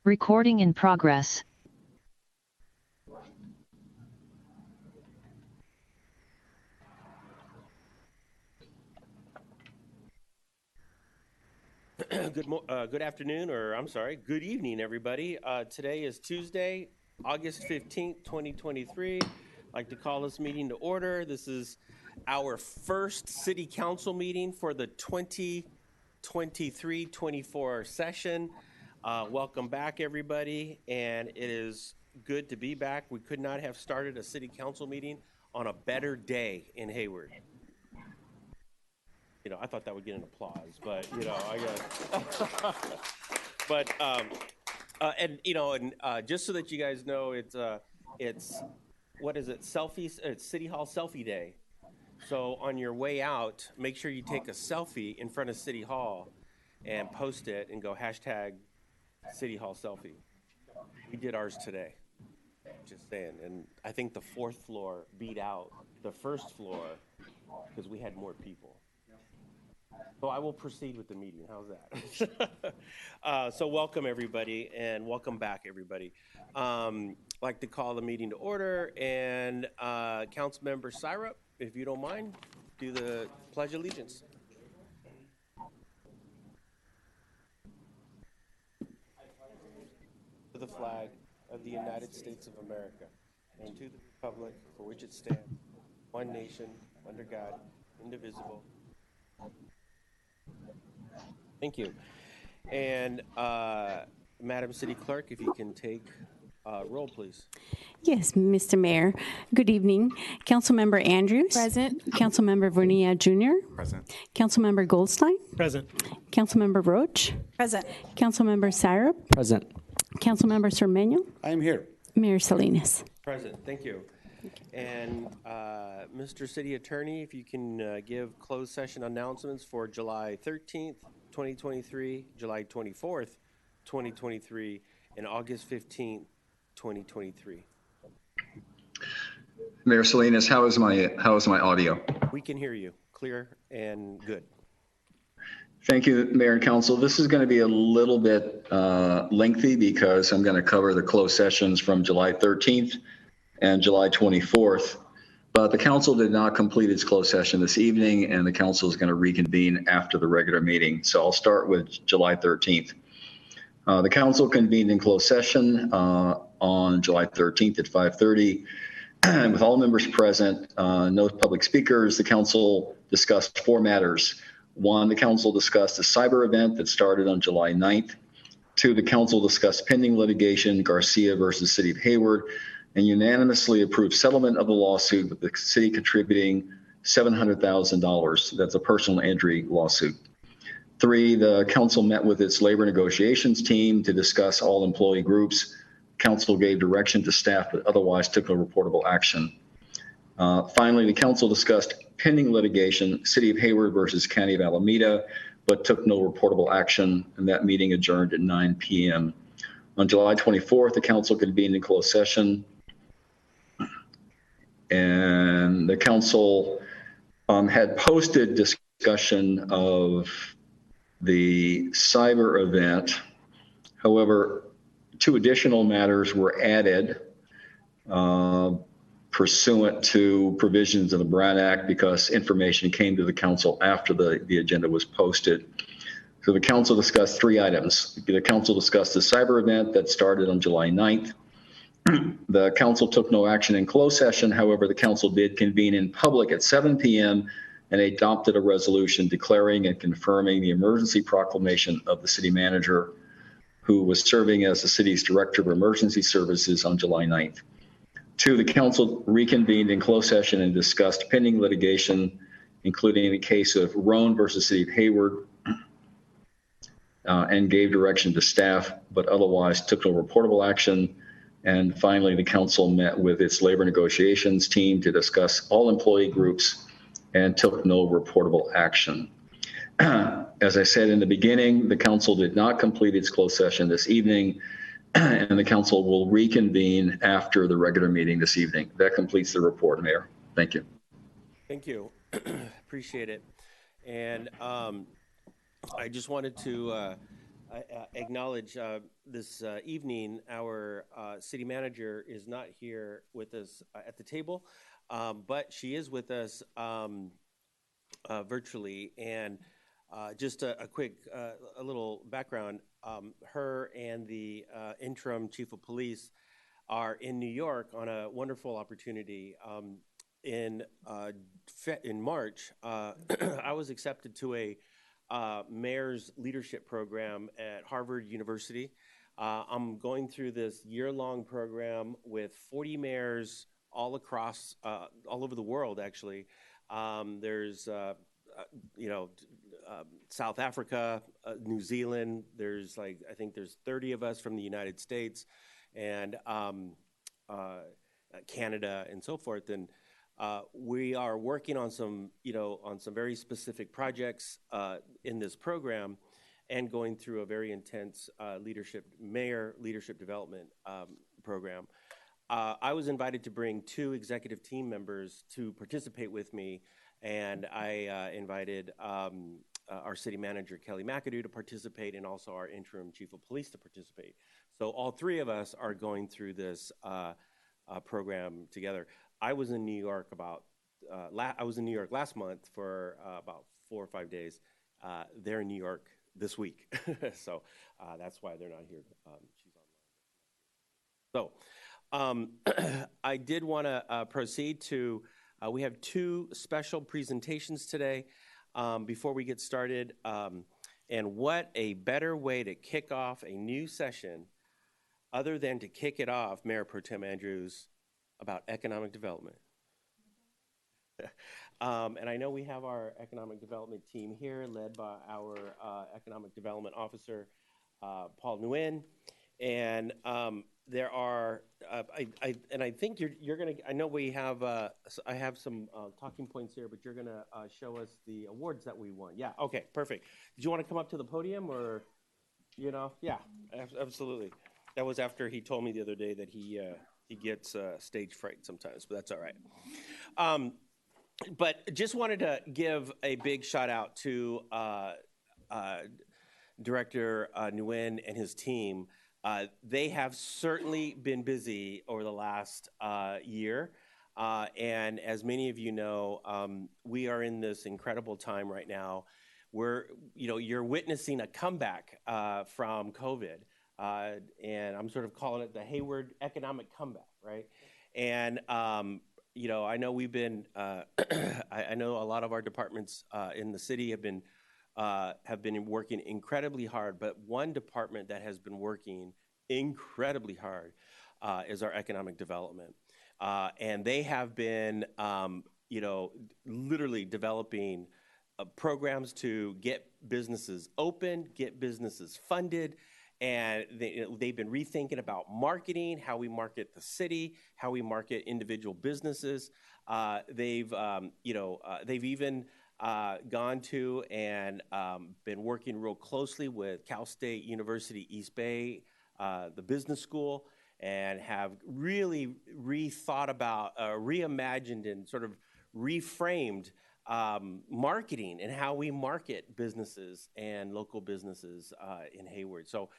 Recording in progress. Good afternoon, or I'm sorry, good evening, everybody. Today is Tuesday, August 15th, 2023. I'd like to call this meeting to order. This is our first city council meeting for the 2023-24 session. Welcome back, everybody, and it is good to be back. We could not have started a city council meeting on a better day in Hayward. You know, I thought that would get an applause, but you know, I got. But and you know, and just so that you guys know, it's what is it? Selfies. It's City Hall Selfie Day. So on your way out, make sure you take a selfie in front of City Hall, and post it and go hashtag City Hall Selfie. We did ours today. Just saying, and I think the fourth floor beat out the first floor because we had more people. So I will proceed with the meeting. How's that? So welcome, everybody, and welcome back, everybody. I'd like to call the meeting to order, and Councilmember Syrup, if you don't mind, do the Pledge of Allegiance. To the flag of the United States of America, and to the republic for which it stands, one nation, under God, indivisible. Thank you. And Madam City Clerk, if you can take roll, please. Yes, Mr. Mayor. Good evening. Councilmember Andrews. Present. Councilmember Vernia Jr. Present. Councilmember Goldstein. Present. Councilmember Roach. Present. Councilmember Syrup. Present. Councilmember Cermeño. I am here. Mayor Salinas. Present. Thank you. And Mr. City Attorney, if you can give closed session announcements for July 13th, 2023, July 24th, 2023, and August 15th, 2023. Mayor Salinas, how is my audio? We can hear you clear and good. Thank you, Mayor and Council. This is going to be a little bit lengthy because I'm going to cover the closed sessions from July 13th and July 24th. but the council did not complete its closed session this evening, and the council is going to reconvene after the regular meeting. So I'll start with July 13th. The council convened in closed session on July 13th at 5:30. With all members present, no public speakers, the council discussed 4 matters. 1, the council discussed a cyber event that started on July 9th. 2, the council discussed pending litigation, Garcia versus City of Hayward, and unanimously approved settlement of the lawsuit with the city contributing $700,000. That's a personal injury lawsuit. 3, the council met with its labor negotiations team to discuss all employee groups. Council gave direction to staff, but otherwise took no reportable action. Finally, the council discussed pending litigation, City of Hayward versus County of Alameda, but took no reportable action, and that meeting adjourned at 9 p.m. On July 24th, the council convened in closed session, and the council had posted discussion of the cyber event. However, 2 additional matters were added pursuant to provisions of the Brown Act because information came to the council after the agenda was posted. So the council discussed 3 items. The council discussed the cyber event that started on July 9th. The council took no action in closed session. However, the council did convene in public at 7 p.m. and adopted a resolution declaring and confirming the emergency proclamation of the city manager, who was serving as the city's director of emergency services on July 9th. 2, the council reconvened in closed session and discussed pending litigation, including the case of Roan versus City of Hayward, and gave direction to staff, but otherwise took no reportable action. And finally, the council met with its labor negotiations team to discuss all employee groups and took no reportable action. As I said in the beginning, the council did not complete its closed session this evening, and the council will reconvene after the regular meeting this evening. That completes the report, Mayor. Thank you. Thank you. Appreciate it. And I just wanted to acknowledge this evening our city manager is not here with us at the table, but she is with us virtually. And just a quick, a little background. Her and the interim chief of police are in New York on a wonderful opportunity. In March, I was accepted to a mayor's leadership program at Harvard University. I'm going through this year-long program with 40 mayors all across, all over the world, actually. There's South Africa, New Zealand. There's I think there's 30 of us from the United States, and Canada, and so forth. And we are working on some very specific projects in this program, and going through a very intense mayor leadership development program. I was invited to bring 2 executive team members to participate with me, and I invited our city manager, Kelly McAdoo, to participate, and also our interim chief of police to participate. So all 3 of us are going through this program together. I was in New York last month for about 4 or 5 days. They're in New York this week, so that's why they're not here. She's online. So I did want to proceed to. We have 2 special presentations today before we get started. And what a better way to kick off a new session other than to kick it off, Mayor Pro Tem Andrews, about economic development. And I know we have our economic development team here, led by our economic development officer, Paul Nguyen. And there are, I think you're gonna. I know we have. I have some talking points here, but you're gonna show us the awards that we won. Yeah. Okay. Perfect. Did you want to come up to the podium, or, Yeah, absolutely. That was after he told me the other day that he gets stage fright sometimes, but that's all right. But just wanted to give a big shout out to Director Nguyen and his team. They have certainly been busy over the last year. And as many of you know, we are in this incredible time right now where, you're witnessing a comeback from COVID. And I'm sort of calling it the Hayward economic comeback, right? And, I know we've been, I know a lot of our departments in the city have been working incredibly hard, but one department that has been working incredibly hard is our economic development. And they have been, literally developing programs to get businesses open, get businesses funded, and they've been rethinking about marketing, how we market the city, how we market individual businesses. They've even gone to and been working real closely with Cal State University East Bay, the business school, and have really rethought about, reimagined and sort of reframed marketing and how we market businesses and local businesses in Hayward. So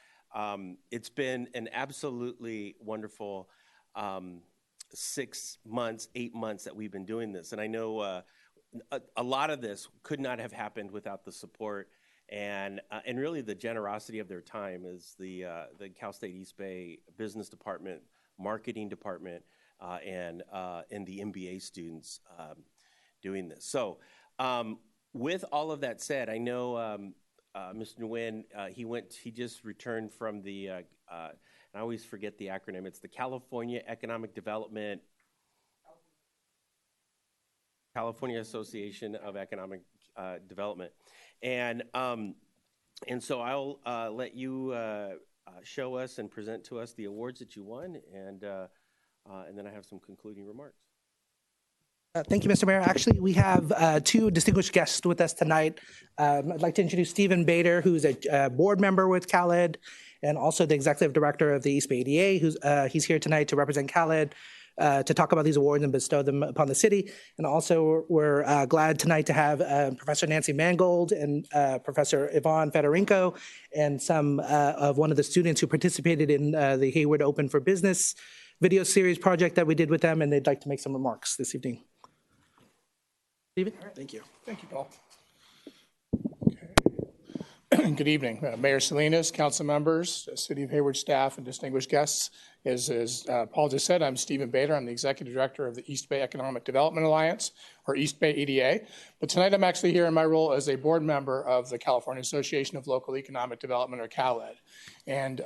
it's been an absolutely wonderful 6 months, 8 months that we've been doing this. And I know a lot of this could not have happened without the support and really the generosity of their time is the Cal State East Bay Business Department, Marketing Department, and the MBA students doing this. So with all of that said, I know Mr. Nguyen, he just returned from the, I always forget the acronym, it's the California Economic Development, California Association of Economic Development. And so I'll let you show us and present to us the awards that you won, and then I have some concluding remarks. Thank you, Mr. Mayor. Actually, we have two distinguished guests with us tonight. I'd like to introduce Stephen Bader, who's a board member with CalEd, and also the executive director of the East Bay EDA. He's here tonight to represent CalEd, to talk about these awards and bestow them upon the city. And also, we're glad tonight to have Professor Nancy Mangold and Professor Yvonne Federico and some of one of the students who participated in the Hayward Open for Business video series project that we did with them, and they'd like to make some remarks this evening. Stephen? All right. Thank you. Thank you, Paul. Okay. Good evening, Mayor Salinas, council members, City of Hayward staff, and distinguished guests. As Paul just said, I'm Stephen Bader. I'm the executive director of the East Bay Economic Development Alliance, or East Bay EDA. But tonight I'm actually here in my role as a board member of the California Association of Local Economic Development, or CalEd. And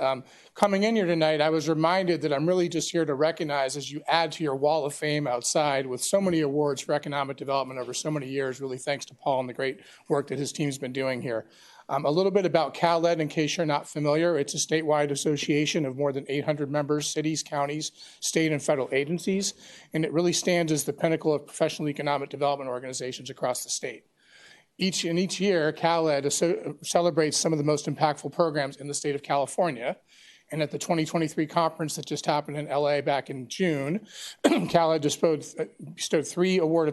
coming in here tonight, I was reminded that I'm really just here to recognize, as you add to your wall of fame outside with so many awards for economic development over so many years, really thanks to Paul and the great work that his team's been doing here. A little bit about CalEd, in case you're not familiar. It's a statewide association of more than 800 members, cities, counties, state, and federal agencies, and it really stands as the pinnacle of professional economic development organizations across the state. Each year, CalEd celebrates some of the most impactful programs in the state of California. And at the 2023 conference that just happened in LA back in June, CalEd bestowed 3 awards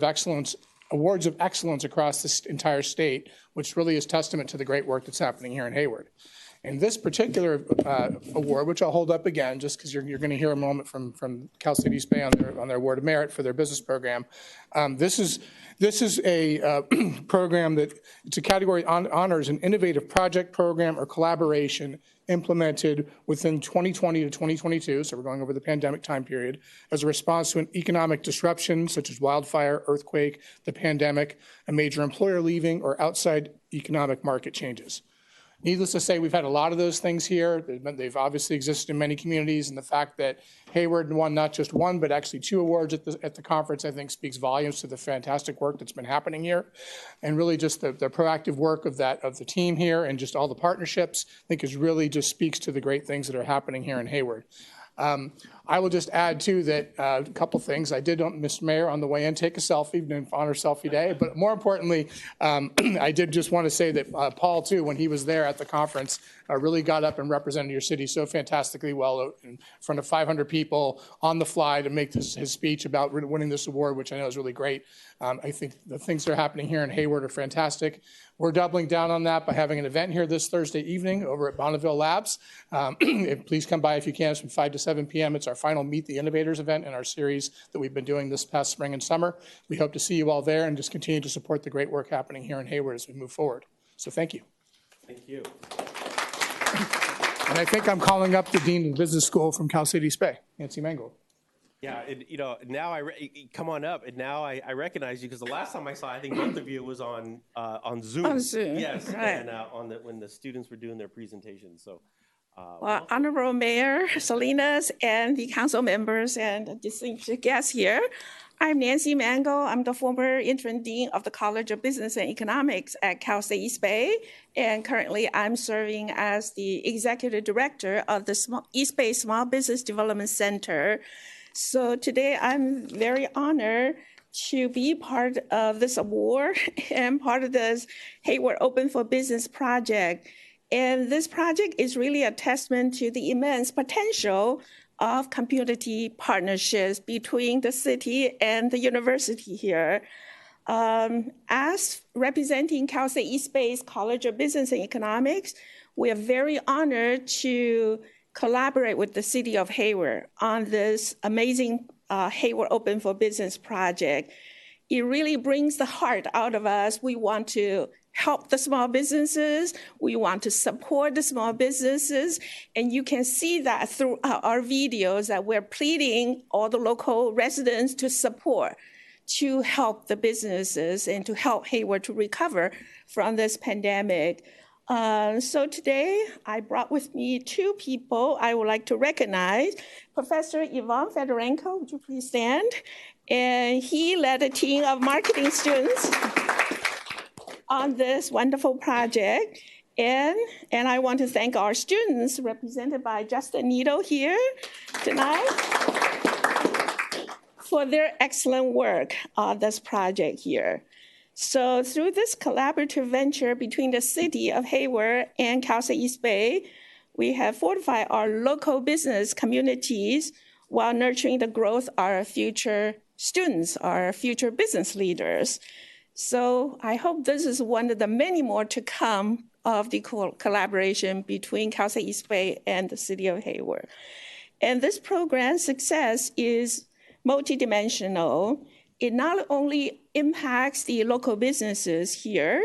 of excellence across this entire state, which really is testament to the great work that's happening here in Hayward. And this particular award, which I'll hold up again, just because you're going to hear a moment from Cal State East Bay on their award of merit for their business program. This is a program that it's a category honors an innovative project, program, or collaboration implemented within 2020 to 2022. So we're going over the pandemic time period as a response to an economic disruption such as wildfire, earthquake, the pandemic, a major employer leaving, or outside economic market changes. Needless to say, we've had a lot of those things here. They've obviously existed in many communities, and the fact that Hayward won not just one, but actually 2 awards at the conference, I think speaks volumes to the fantastic work that's been happening here. And really just the proactive work of the team here and just all the partnerships, I think is really just speaks to the great things that are happening here in Hayward. I will just add, too, that a couple things. I did, Mr. Mayor, on the way in, take a selfie, in honor of Selfie Day. But more importantly, I did just want to say that Paul, too, when he was there at the conference, really got up and represented your city so fantastically well in front of 500 people on the fly to make his speech about winning this award, which I know is really great. I think the things that are happening here in Hayward are fantastic. We're doubling down on that by having an event here this Thursday evening over at Bonneville Labs. Please come by if you can. It's from 5 to 7. 7 p.m. It's our final Meet the Innovators event in our series that we've been doing this past spring and summer. We hope to see you all there and just continue to support the great work happening here in Hayward as we move forward. So thank you. Thank you. And I think I'm calling up the Dean of Business School from Cal City Bay, Nancy Mangold. Yeah, now come on up, and now I recognize you because the last time I saw, I think both of you was on Zoom. On Zoom, yes, right. and when the students were doing their presentations. So, Well, Honorable Mayor Salinas and the council members and distinguished guests here, I'm Nancy Mango. I'm the former interim dean of the College of Business and Economics at Cal State East Bay, and currently I'm serving as the executive director of the East Bay Small Business Development Center. So today I'm very honored to be part of this award and part of this Hayward Open for Business project. And this project is really a testament to the immense potential of community partnerships between the city and the university here. As representing Cal State East Bay's College of Business and Economics, we are very honored to collaborate with the city of Hayward on this amazing Hayward Open for Business project. It really brings the heart out of us. We want to help the small businesses. We want to support the small businesses. And you can see that through our videos that we're pleading all the local residents to support, to help the businesses and to help Hayward to recover from this pandemic. So today I brought with me two people I would like to recognize. Professor Ivan Fedorenko, would you please stand? And he led a team of marketing students on this wonderful project. And I want to thank our students represented by Justin Nito here tonight for their excellent work on this project here. So through this collaborative venture between the city of Hayward and Cal State East Bay, we have fortified our local business communities while nurturing the growth of our future students, our future business leaders. So I hope this is one of the many more to come of the collaboration between Cal State East Bay and the city of Hayward. And this program's success is multidimensional. It not only impacts the local businesses here.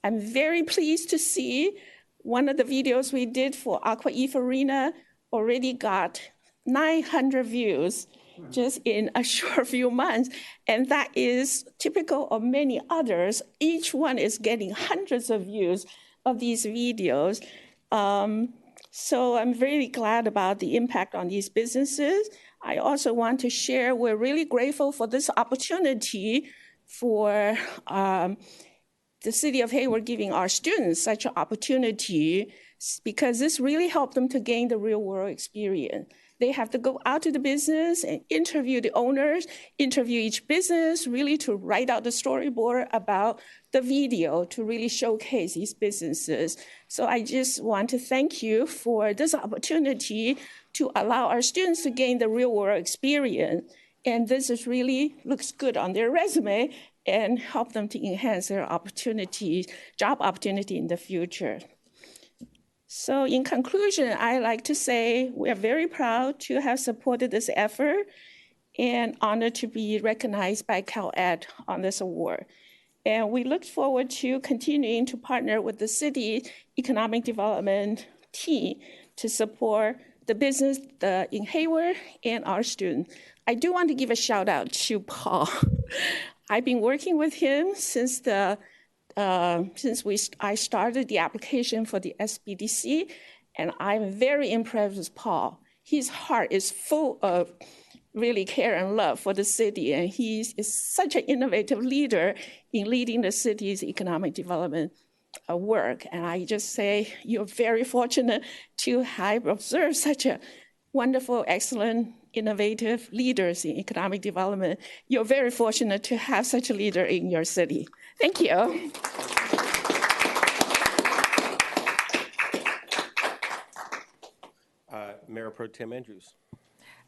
I'm very pleased to see one of the videos we did for Aqua Eve Arena already got 900 views just in a short few months. And that is typical of many others. Each one is getting hundreds of views of these videos. So I'm very glad about the impact on these businesses. I also want to share, we're really grateful for this opportunity for the city of Hayward giving our students such an opportunity, because this really helped them to gain the real world experience. They have to go out to the business and interview the owners, interview each business, really to write out the storyboard about the video to really showcase these businesses. So I just want to thank you for this opportunity to allow our students to gain the real world experience. And this is really looks good on their resume and help them to enhance their opportunities, job opportunity in the future. So in conclusion, I like to say we are very proud to have supported this effort and honored to be recognized by CalEd on this award. And we look forward to continuing to partner with the city economic development team to support the business in Hayward and our students. I do want to give a shout out to Paul. I've been working with him since I started the application for the SBDC, and I'm very impressed with Paul. His heart is full of really care and love for the city, and he is such an innovative leader in leading the city's economic development work. And I just say you're very fortunate to have observed such a wonderful, excellent, innovative leaders in economic development. You're very fortunate to have such a leader in your city. Thank you. Mayor Pro Tem Andrews.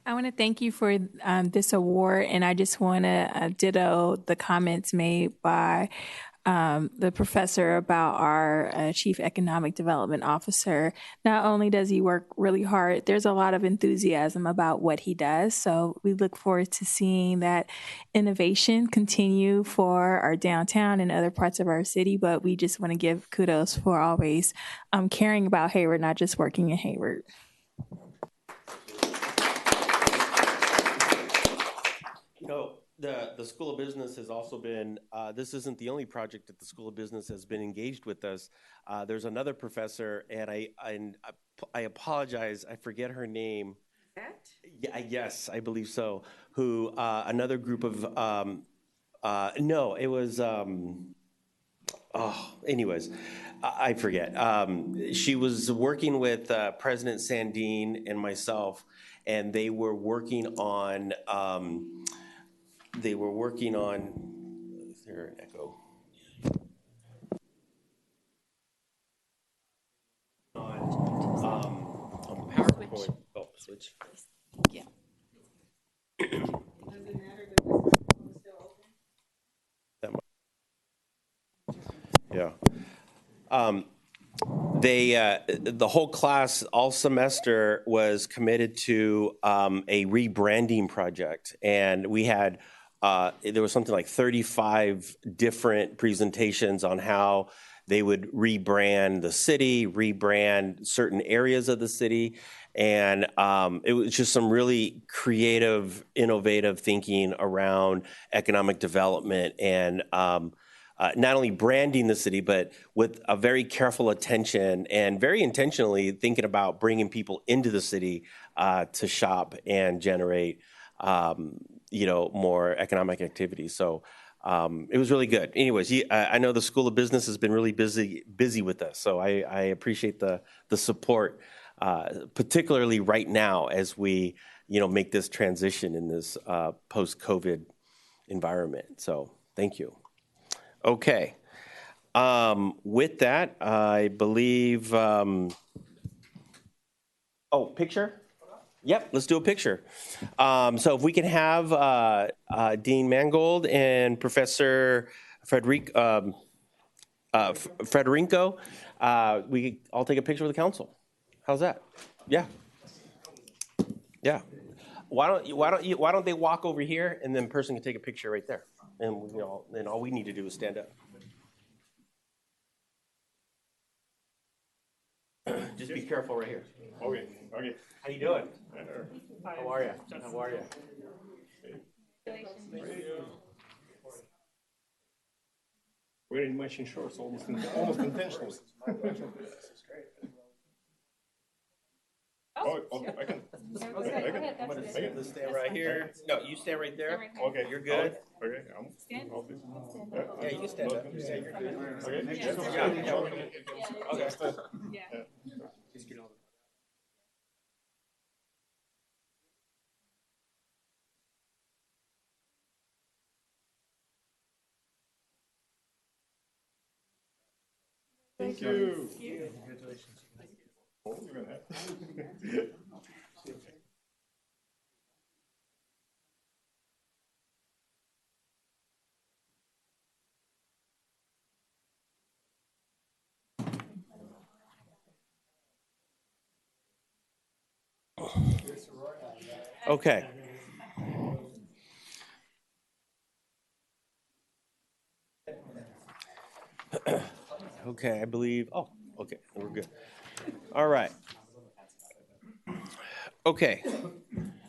I want to thank you for this award, and I just want to ditto the comments made by the professor about our chief economic development officer. Not only does he work really hard, there's a lot of enthusiasm about what he does. So we look forward to seeing that innovation continue for our downtown and other parts of our city. But we just want to give kudos for always caring about Hayward, not just working in Hayward. You know, the School of Business has also been, this isn't the only project that the School of Business has been engaged with us. There's another professor, and I apologize, I forget her name. Yeah, yes, I believe so. Who, another group of, no, it was, anyways, I forget. She was working with President Sandine and myself, and they were working on, is there an echo? On PowerPoint. Oh, switch. Yeah. Yeah. The whole class all semester was committed to a rebranding project, and we had there was something like 35 different presentations on how they would rebrand the city, rebrand certain areas of the city, and it was just some really creative, innovative thinking around economic development and not only branding the city, but with a very careful attention and very intentionally thinking about bringing people into the city to shop and generate, more economic activity. So it was really good. Anyways, I know the School of Business has been really busy with us, so I appreciate the support, particularly right now as we, make this transition in this post-COVID environment. So thank you. Okay. With that, I believe, picture? Yep, let's do a picture. So if we can have Dean Mangold and Professor Frederico, we all take a picture with the council. How's that? Yeah. Yeah. Why don't they walk over here and then person can take a picture right there. And then all we need to do is stand up. Just be careful right here. Okay. How you doing? How are you? Wearing matching shorts, almost intentional. I can. Let's stand right here. No, you stand right there. Okay. You're good. Okay. Yeah, you can stand up. You say you're good. Okay. Yeah. Okay. Thank you. Congratulations. Oh, you're gonna have. Okay. Okay, I believe. Oh, okay, we're good. All right. Okay.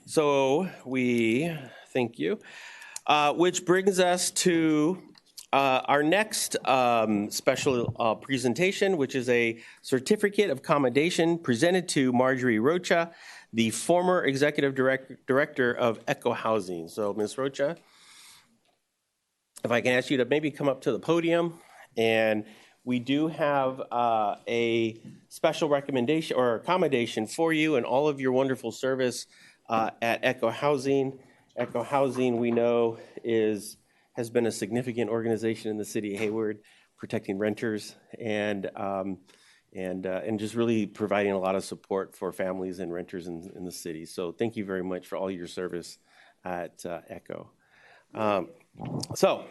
So thank you. Which brings us to our next special presentation, which is a certificate of commendation presented to Marjorie Rocha, the former executive director of Echo Housing. So, Ms. Rocha, if I can ask you to maybe come up to the podium, and we do have a special recommendation or accommodation for you and all of your wonderful service at Echo Housing. Echo Housing, we know, has been a significant organization in the city of Hayward, protecting renters and just really providing a lot of support for families and renters in the city. So thank you very much for all your service at Echo. So I'm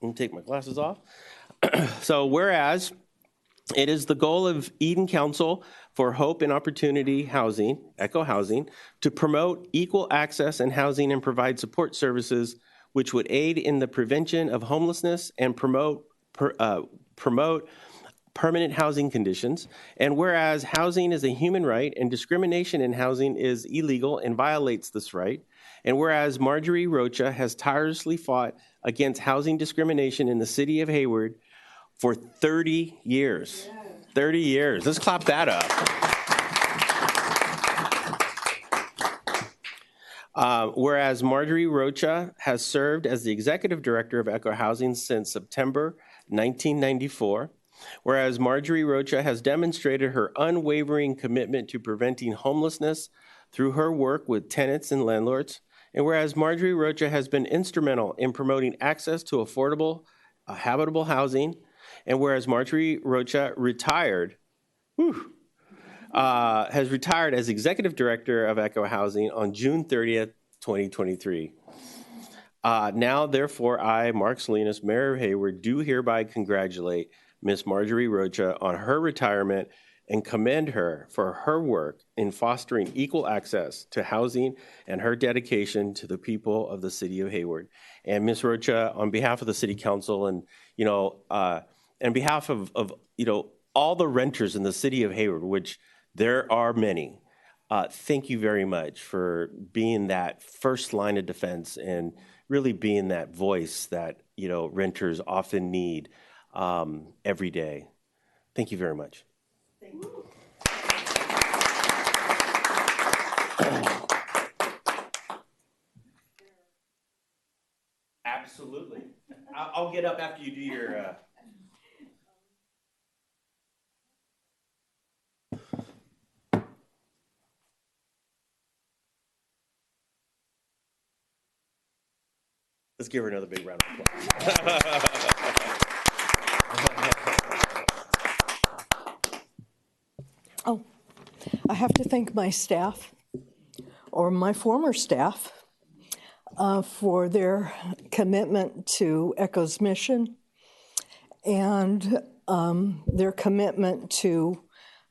gonna take my glasses off. So whereas it is the goal of Eden Council for Hope and Opportunity Housing, ECHO Housing, to promote equal access and housing and provide support services which would aid in the prevention of homelessness and promote permanent housing conditions. And whereas housing is a human right and discrimination in housing is illegal and violates this right. And whereas Marjorie Rocha has tirelessly fought against housing discrimination in the city of Hayward for 30 years. 30 years. Let's clap that up. Whereas Marjorie Rocha has served as the executive director of ECHO Housing since September 1994. Whereas Marjorie Rocha has demonstrated her unwavering commitment to preventing homelessness through her work with tenants and landlords. And whereas Marjorie Rocha has been instrumental in promoting access to affordable, habitable housing. And whereas Marjorie Rocha retired, has retired as executive director of ECHO Housing on June 30th, 2023. Now, therefore, I, Mark Salinas, Mayor of Hayward, do hereby congratulate Ms. Marjorie Rocha on her retirement and commend her for her work in fostering equal access to housing and her dedication to the people of the city of Hayward. And Ms. Rocha, on behalf of the city council and, on behalf of all the renters in the city of Hayward, which there are many, thank you very much for being that first line of defense and really being that voice that, renters often need every day. Thank you very much. Thank you. Absolutely. I'll get up after you do your... Let's give her another big round of applause. Oh, I have to thank my staff, or my former staff, for their commitment to ECHO's mission and their commitment to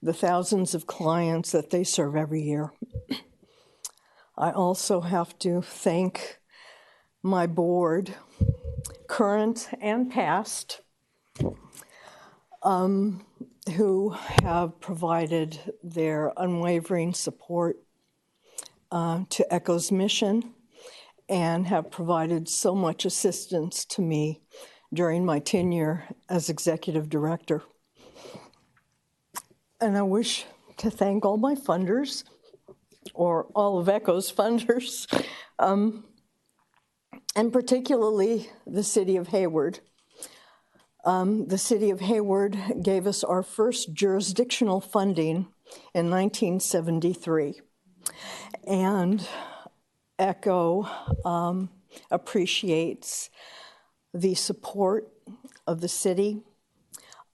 the thousands of clients that they serve every year. I also have to thank my board, current and past, who have provided their unwavering support to ECHO's mission and have provided so much assistance to me during my tenure as executive director. And I wish to thank all my funders, or all of ECHO's funders, and particularly the city of Hayward. The city of Hayward gave us our first jurisdictional funding in 1973. And ECHO appreciates the support of the city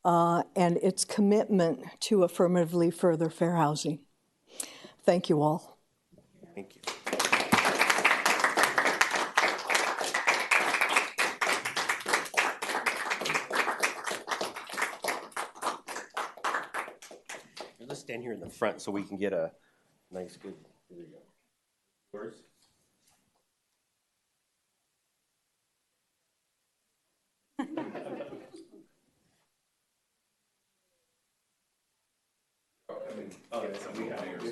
and its commitment to affirmatively further fair housing. Thank you all. Thank you. Let's stand here in the front so we can get a nice, good. There you go. Yours. Oh, yeah, so we have yours.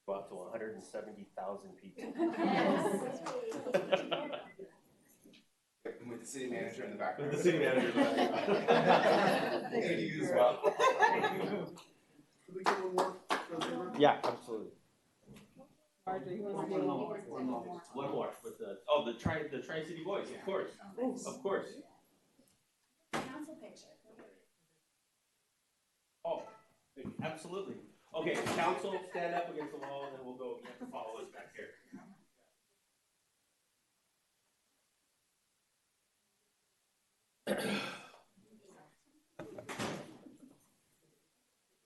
Go up to 170,000 people. With the city manager in the background. With the city manager in the background. And you as well. Could we get one more? Yeah, absolutely. One more with the Tri-City Boys, of course. Of course. Council picture. Oh, absolutely. Okay, council, stand up against the wall, and then we'll go. You have to follow us back here.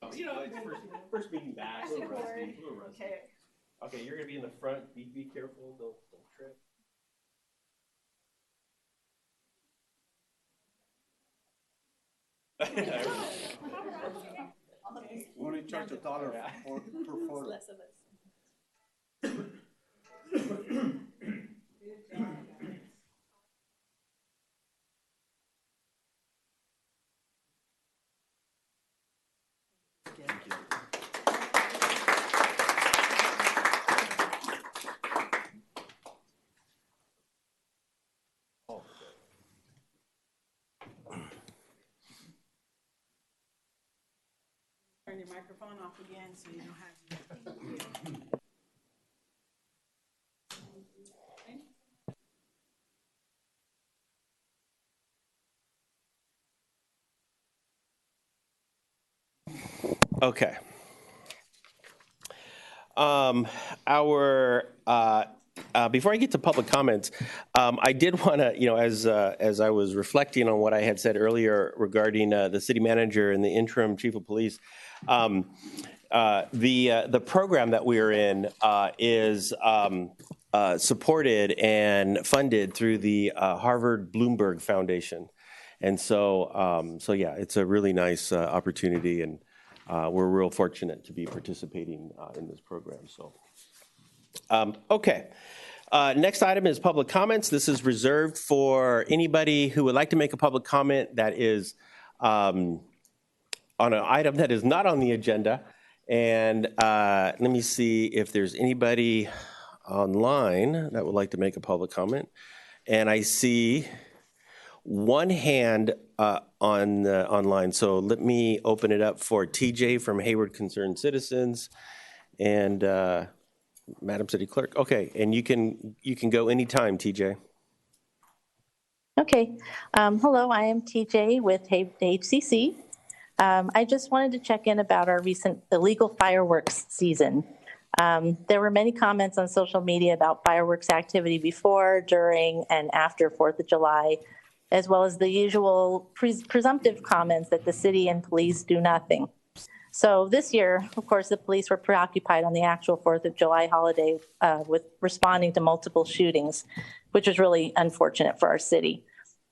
It's first meeting back. A little rusty. Okay, you're gonna be in the front. Be careful. Don't trip. We only charge $1 per photo. Turn your microphone off again so you don't have. Okay. Before I get to public comments, I did want to, as I was reflecting on what I had said earlier regarding the city manager and the interim chief of police, the program that we are in is supported and funded through the Harvard Bloomberg Foundation, and so yeah, it's a really nice opportunity, and we're real fortunate to be participating in this program. So, okay. Next item is public comments. This is reserved for anybody who would like to make a public comment that is on an item that is not on the agenda. And let me see if there's anybody online that would like to make a public comment. And I see one hand online. So let me open it up for TJ from Hayward Concerned Citizens and Madam City Clerk. Okay, and you can go anytime, TJ. Okay. Hello, I am TJ with HCC. I just wanted to check in about our recent illegal fireworks season. There were many comments on social media about fireworks activity before, during, and after 4th of July, as well as the usual presumptive comments that the city and police do nothing. So this year, of course, the police were preoccupied on the actual 4th of July holiday with responding to multiple shootings, which was really unfortunate for our city.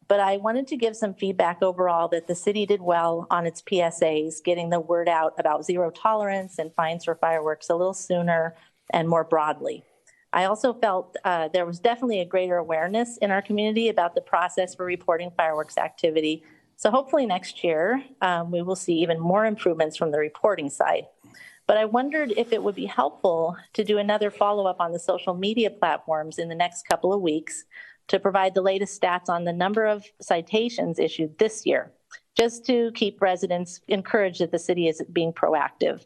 But I wanted to give some feedback overall that the city did well on its PSAs, getting the word out about zero tolerance and fines for fireworks a little sooner and more broadly. I also felt there was definitely a greater awareness in our community about the process for reporting fireworks activity. So hopefully next year, we will see even more improvements from the reporting side. But I wondered if it would be helpful to do another follow-up on the social media platforms in the next couple of weeks to provide the latest stats on the number of citations issued this year, just to keep residents encouraged that the city is being proactive.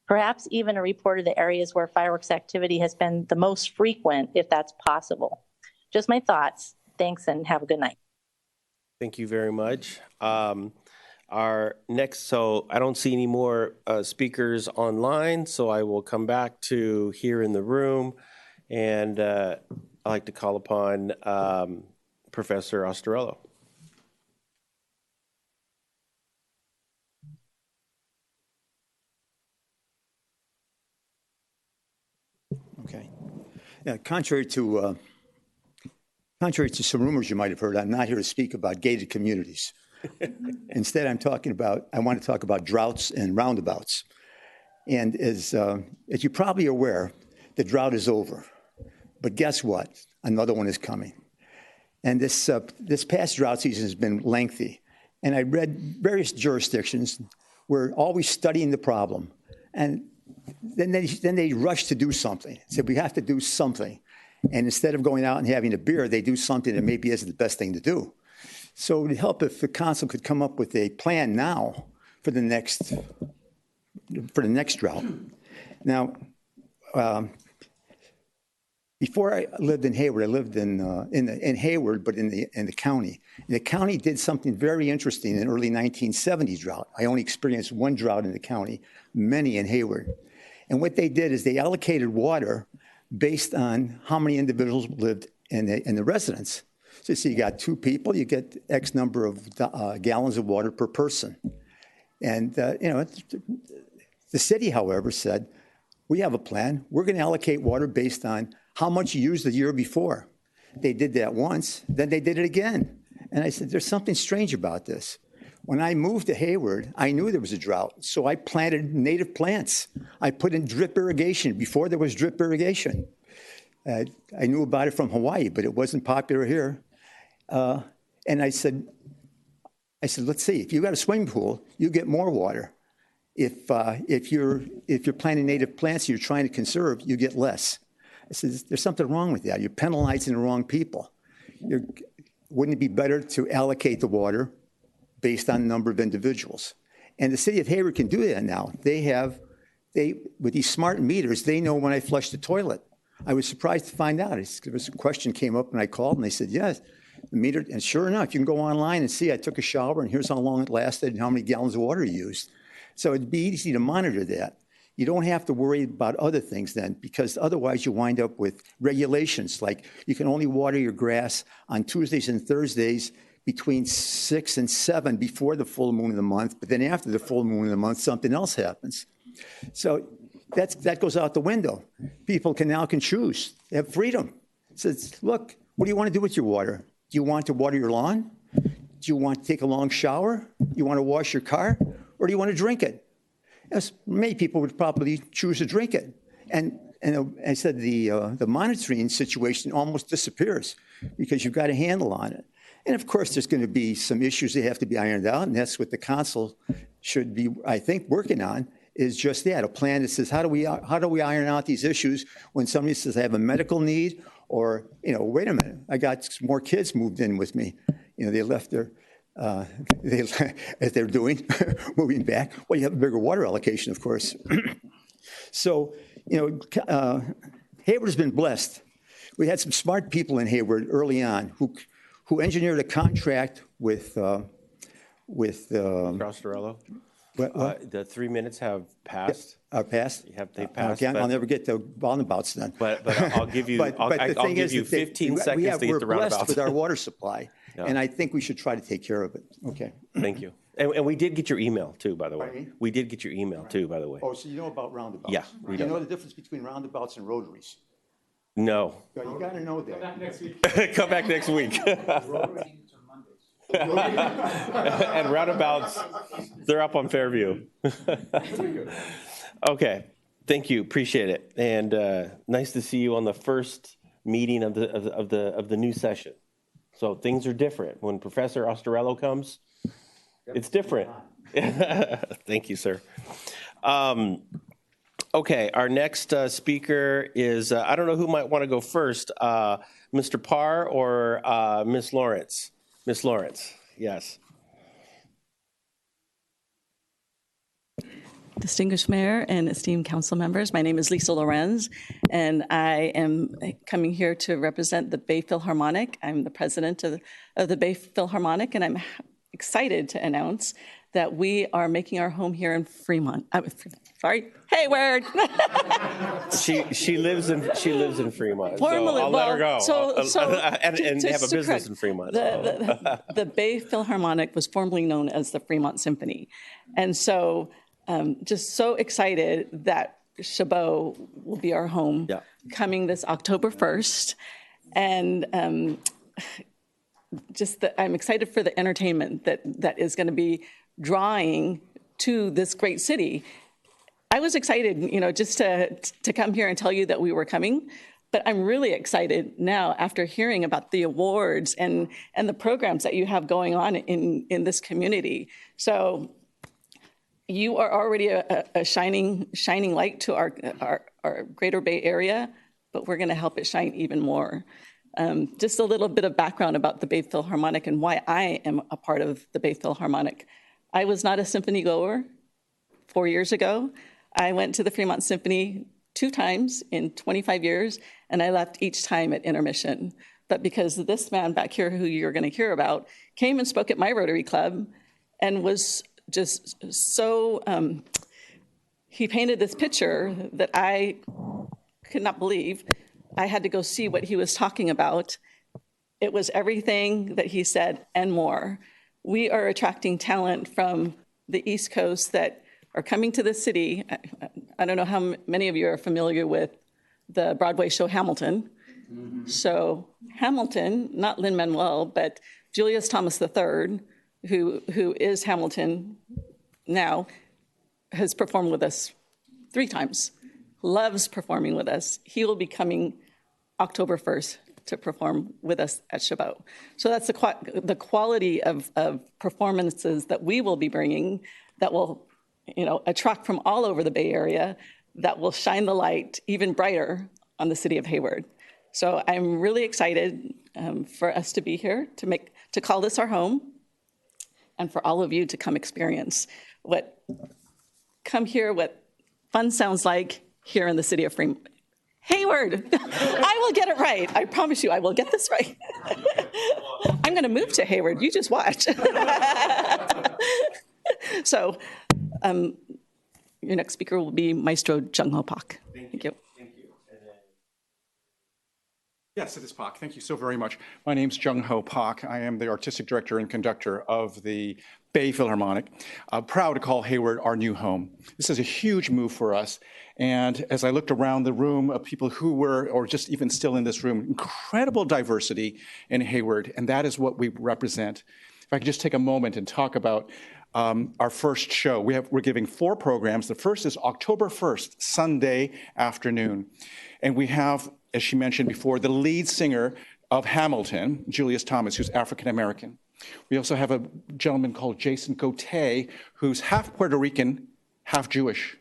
Perhaps even a report of the areas where fireworks activity has been the most frequent, if that's possible. Just my thoughts. Thanks and have a good night. Thank you very much. Our next, so I don't see any more speakers online, so I will come back to here in the room, and I'd like to call upon Professor Osterello. Okay. Yeah, contrary to some rumors you might have heard, I'm not here to speak about gated communities. Instead, I want to talk about droughts and roundabouts. And as you're probably aware, the drought is over. But guess what? Another one is coming. And this past drought season has been lengthy. And I read various jurisdictions were always studying the problem. And then they rush to do something. Said, we have to do something. And instead of going out and having a beer, they do something that maybe isn't the best thing to do. So it would help if the council could come up with a plan now for the next drought. Now, before I lived in Hayward, I lived in Hayward, but in the county. And the county did something very interesting in the early 1970s drought. I only experienced one drought in the county, many in Hayward. And what they did is they allocated water based on how many individuals lived in the residence. So you got 2 people, you get X number of gallons of water per person. And the city, however, said, we have a plan. We're going to allocate water based on how much you used the year before. They did that once, then they did it again. And I said, there's something strange about this. When I moved to Hayward, I knew there was a drought, so I planted native plants. I put in drip irrigation before there was drip irrigation. I knew about it from Hawaii, but it wasn't popular here. And I said, let's see, if you got a swimming pool, you get more water. If you're planting native plants you're trying to conserve, you get less. I said, there's something wrong with that. You're penalizing the wrong people. Wouldn't it be better to allocate the water based on the number of individuals? And the city of Hayward can do that now. With these smart meters, they know when I flush the toilet. I was surprised to find out. A question came up and I called and they said, yes, the meter, and sure enough, you can go online and see I took a shower and here's how long it lasted and how many gallons of water you used. So it'd be easy to monitor that. You don't have to worry about other things then, because otherwise you wind up with regulations like you can only water your grass on Tuesdays and Thursdays between 6 and 7 before the full moon of the month, but then after the full moon of the month, something else happens. So that goes out the window. People can choose. They have freedom. It says, look, what do you want to do with your water? Do you want to water your lawn? Do you want to take a long shower? Do you want to wash your car? Or do you want to drink it? As many people would probably choose to drink it. And I said the monitoring situation almost disappears because you've got a handle on it. And of course, there's going to be some issues that have to be ironed out, and that's what the council should be, I think, working on, is just that, a plan that says, how do we iron out these issues when somebody says I have a medical need, or, wait a minute, I got some more kids moved in with me. They left their, as they're doing, moving back. Well, you have a bigger water allocation, of course. So, Hayward has been blessed. We had some smart people in Hayward early on who engineered a contract with Rostarello. The 3 minutes have passed. Passed? They passed. Okay, I'll never get to roundabouts then. But I'll give you, I'll give you 15 seconds to get the roundabouts. We're blessed with our water supply, Yeah. and I think we should try to take care of it. Okay. Thank you. And we did get your email too, by the way. Pardon me? We did get your email too, by the way. Oh, so you know about roundabouts? Yeah, we You know. know the difference between roundabouts and rotaries? No. You got to know that. Come back next week. And roundabouts, they're up on Fairview. Okay, thank you, appreciate it, and nice to see you on the first meeting of the new session. So things are different when Professor Ostarello comes. It's different. Thank you, sir. Okay, our next speaker is I don't know who might want to go first, Mr. Parr or Ms. Lawrence. Ms. Lawrence, yes. Distinguished Mayor and esteemed council members, my name is Lisa Lorenz, and I am coming here to represent the Bay Philharmonic. I'm the president of the Bay Philharmonic, and I'm excited to announce that we are making our home here in Fremont. Hayward. She lives in Fremont. Formerly, so I'll let her go. And to have a business correct, in Fremont. The Bay Philharmonic was formerly known as the Fremont Symphony, and so just so excited that Chabot will be our home coming this October 1st, and I'm excited for the entertainment that is going to be drawing to this great city. I was excited, just to come here and tell you that we were coming, but I'm really excited now after hearing about the awards and the programs that you have going on in this community. So you are already a shining light to our Greater Bay Area, but we're going to help it shine even more. Just a little bit of background about the Bay Philharmonic and why I am a part of the Bay Philharmonic. I was not a symphony goer 4 years ago. I went to the Fremont Symphony 2 times in 25 years, and I left each time at intermission. But because this man back here, who you're going to hear about, came and spoke at my Rotary Club and was just so, he painted this picture that I could not believe. I had to go see what he was talking about. It was everything that he said and more. We are attracting talent from the East Coast that are coming to the city. I don't know how many of you are familiar with the Broadway show Hamilton. Mm-hmm. So Hamilton, not Lin-Manuel, but Julius Thomas III who is Hamilton now, has performed with us 3 times, loves performing with us. He will be coming October 1st to perform with us at Chabot. So that's the quality of performances that we will be bringing that will, attract from all over the Bay Area, that will shine the light even brighter on the city of Hayward. So I'm really excited for us to be here, to call this our home, and for all of you to come experience what fun sounds like here in the city of Hayward. I will get it right. I promise you, I will get this right. I'm going to move to Hayward. You just watch. So, your next speaker will be Maestro Jung Ho Pak. Thank you. Yes, it is Pak. Thank you so very much. My name's Jung Ho Pak. I am the artistic director and conductor of the Bay Philharmonic. Proud to call Hayward our new home. This is a huge move for us. And as I looked around the room of people who were, or just even still in this room, incredible diversity in Hayward, and that is what we represent. If I could just take a moment and talk about our first show. We're giving 4 programs. The first is October 1st, Sunday afternoon. And we have, as she mentioned before, the lead singer of Hamilton, Julius Thomas, who's African American. We also have a gentleman called Jason Gauthier, who's half Puerto Rican, half Jewish.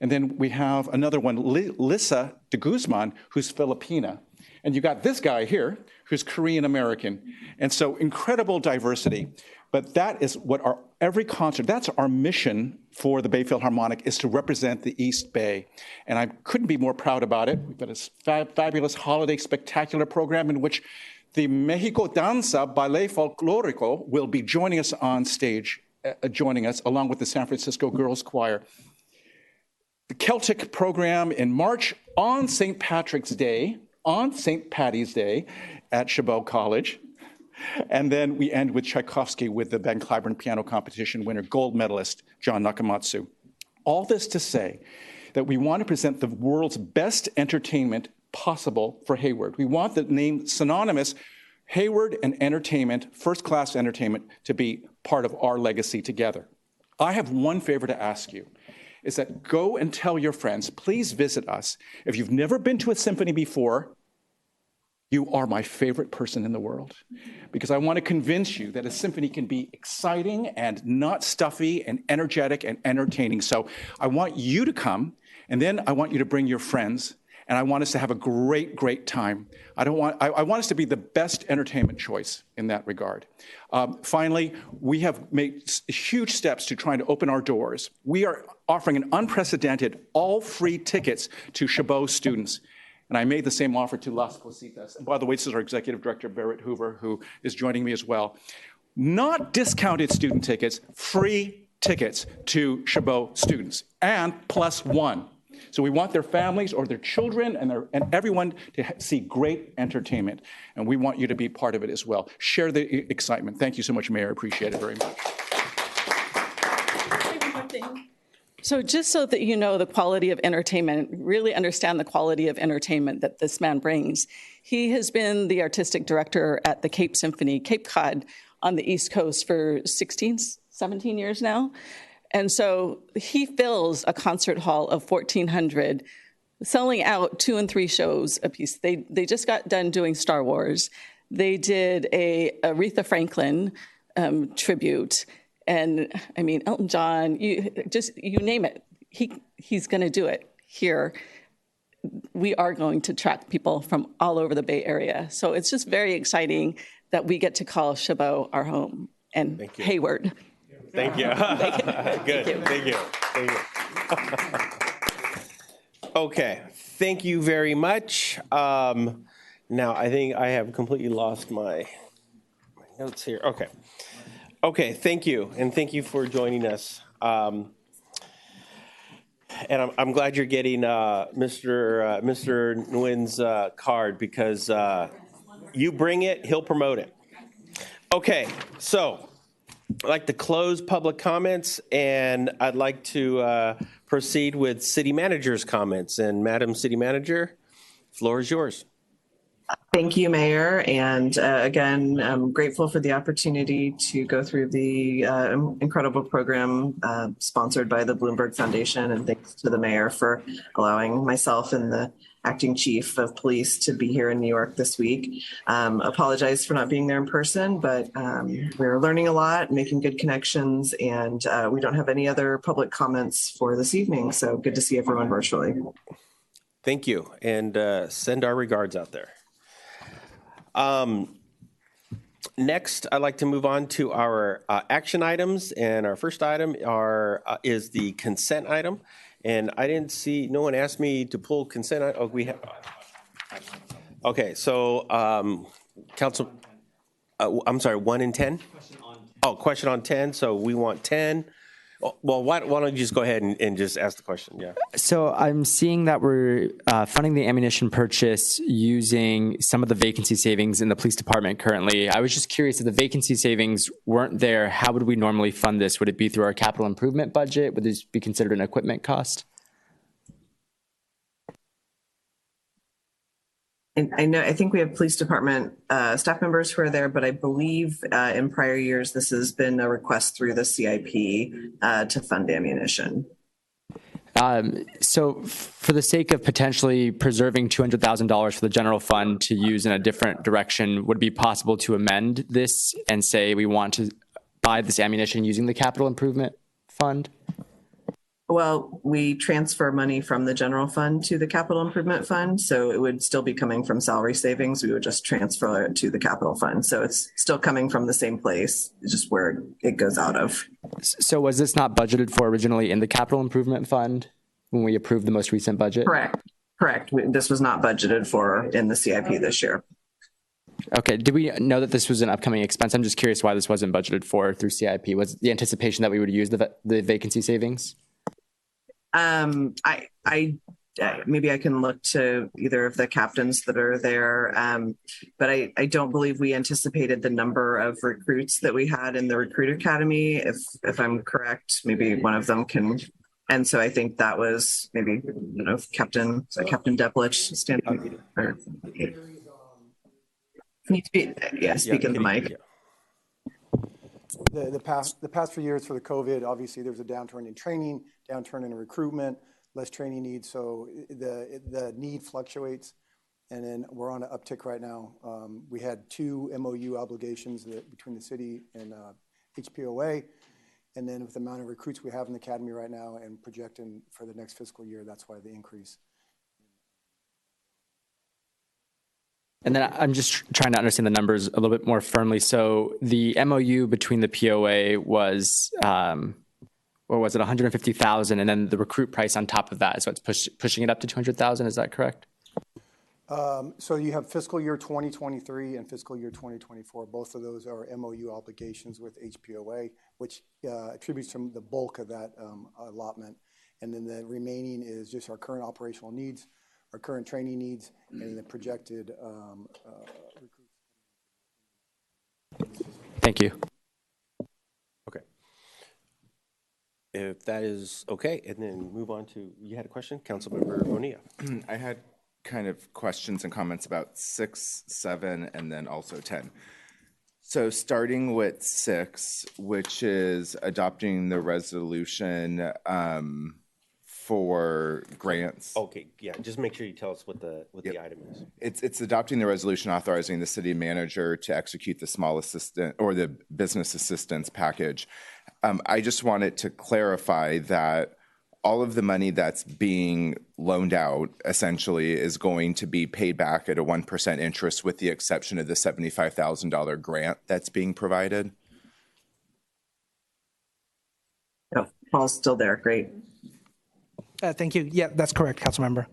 And then we have another one, Lisa de Guzman, who's Filipina. And you got this guy here, who's Korean American. And so incredible diversity. But that is what every concert, that's our mission for the Bay Philharmonic, is to represent the East Bay. And I couldn't be more proud about it. We've got a fabulous holiday spectacular program in which the Mexico Danza Ballet Folklorico will be joining us on stage, along with the San Francisco Girls Choir. The Celtic program in March on St. Patrick's Day, on St. Patty's Day at Chabot College. And then we end with Tchaikovsky with the Ben Clyburn Piano Competition winner, gold medalist, John Nakamatsu. All this to say that we want to present the world's best entertainment possible for Hayward. We want the name synonymous, Hayward and entertainment, first-class entertainment, to be part of our legacy together. I have one favor to ask you, is that go and tell your friends, please visit us. If you've never been to a symphony before, you are my favorite person in the world, because I want to convince you that a symphony can be exciting and not stuffy and energetic and entertaining. So I want you to come, and then I want you to bring your friends, and I want us to have a great, great time. I want us to be the best entertainment choice in that regard. Finally, we have made huge steps to trying to open our doors. We are offering an unprecedented all-free tickets to Chabot students. And I made the same offer to Las Positas. And by the way, this is our executive director, Barrett Hoover, who is joining me as well. Not discounted student tickets, free tickets to Chabot students, and +1. So we want their families or their children and everyone to see great entertainment. And we want you to be part of it as well. Share the excitement. Thank you so much, Mayor. I appreciate it very much. So just so that you know the quality of entertainment, really understand the quality of entertainment that this man brings. He has been the artistic director at the Cape Symphony, Cape Cod, on the East Coast for 16, 17 years now. And so he fills a concert hall of 1,400, selling out 2 and 3 shows a piece. They just got done doing Star Wars. They did a Aretha Franklin tribute. And I mean, Elton John, you name it, he's going to do it here. We are going to attract people from all over the Bay Area. So it's just very exciting that we get to call Chabot our home and Hayward. Thank you. Good. Thank you. Okay. Thank you very much. Now, I think I have completely lost my notes here. Okay, thank you, and thank you for joining us. And I'm glad you're getting Mr. Nguyen's card, because you bring it, he'll promote it. Okay, so I'd like to close public comments, and I'd like to proceed with city manager's comments. And Madam City Manager, floor is yours. Thank you, Mayor. And again, I'm grateful for the opportunity to go through the incredible program sponsored by the Bloomberg Foundation. And thanks to the Mayor for allowing myself and the acting chief of police to be here in New York this week. Apologize for not being there in person, but we're learning a lot, making good connections, and we don't have any other public comments for this evening. So good to see everyone virtually. Thank you, and send our regards out there. Next, I'd like to move on to our action items, and our first item is the consent item. And I didn't see, no one asked me to pull consent. Oh, we have. Okay, so Council, I'm sorry, 1 and 10? Oh, question on 10. So we want 10. Well, why don't you just go ahead and just ask the question? Yeah. So I'm seeing that we're funding the ammunition purchase using some of the vacancy savings in the police department currently. I was just curious, if the vacancy savings weren't there, how would we normally fund this? Would it be through our capital improvement budget? Would this be considered an equipment cost? And I think we have police department staff members who are there, but I believe in prior years, this has been a request through the CIP to fund ammunition. So for the sake of potentially preserving $200,000 for the general fund to use in a different direction, would it be possible to amend this and say we want to buy this ammunition using the capital improvement fund? Well, we transfer money from the general fund to the capital improvement fund, so it would still be coming from salary savings. We would just transfer it to the capital fund. So it's still coming from the same place, just where it goes out of. So was this not budgeted for originally in the capital improvement fund when we approved the most recent budget? Correct. This was not budgeted for in the CIP this year. Okay. Did we know that this was an upcoming expense? I'm just curious why this wasn't budgeted for through CIP. Was the anticipation that we would use the vacancy savings? Maybe I can look to either of the captains that are there, but I don't believe we anticipated the number of recruits that we had in the recruit academy. If I'm correct, maybe one of them can. And so I think that was maybe, Captain Deplich standing. Can you speak? Yeah, speak in the mic. Yeah. The past few years for the COVID, obviously there was a downturn in training, downturn in recruitment, less training needs. So the need fluctuates, and then we're on an uptick right now. We had 2 MOU obligations between the city and HPOA, and then with the amount of recruits we have in the academy right now and projecting for the next fiscal year, that's why the increase. And then I'm just trying to understand the numbers a little bit more firmly. So the MOU between the POA was, or was it 150,000, and then the recruit price on top of that, so it's pushing it up to 200,000. Is that correct? So you have fiscal year 2023 and fiscal year 2024. Both of those are MOU obligations with HPOA, which attributes to the bulk of that allotment. And then the remaining is just our current operational needs, our current training needs, and the projected recruits. Thank you. Okay. If that is okay, and then move on to, you had a question? Councilmember Bonilla. I had kind of questions and comments about 6, 7, and then also 10. So starting with 6, which is adopting the resolution for grants. Okay, yeah, just make sure you tell us what the item is. It's adopting the resolution authorizing the city manager to execute the small assistant or the business assistance package. I just wanted to clarify that all of the money that's being loaned out essentially is going to be paid back at a 1% interest, with the exception of the $75,000 grant that's being provided. Oh, Paul's still there. Great. Thank you. Yeah, that's correct, Councilmember.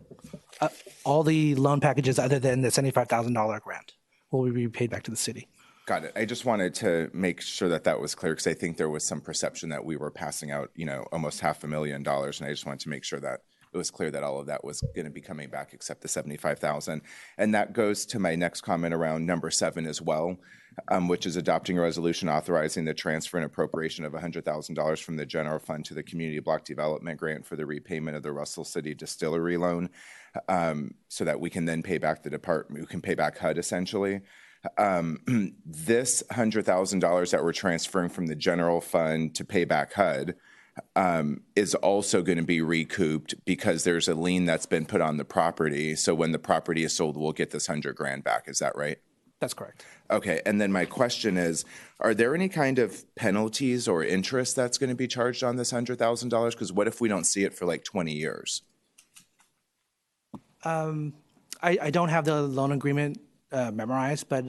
All the loan packages other than the $75,000 grant will be paid back to the city. Got it. I just wanted to make sure that that was clear, because I think there was some perception that we were passing out, almost $500,000, and I just wanted to make sure that it was clear that all of that was going to be coming back except the 75,000. And that goes to my next comment around number 7 as well, which is adopting a resolution authorizing the transfer and appropriation of $100,000 from the general fund to the community block development grant for the repayment of the Russell City Distillery loan, so that we can then pay back the department, we can pay back HUD essentially. This $100,000 that we're transferring from the general fund to pay back HUD is also going to be recouped because there's a lien that's been put on the property. So when the property is sold, we'll get this $100,000 back. Is that right? That's correct. Okay. And then my question is, are there any kind of penalties or interest that's going to be charged on this $100,000? Because what if we don't see it for like 20 years? I don't have the loan agreement memorized, but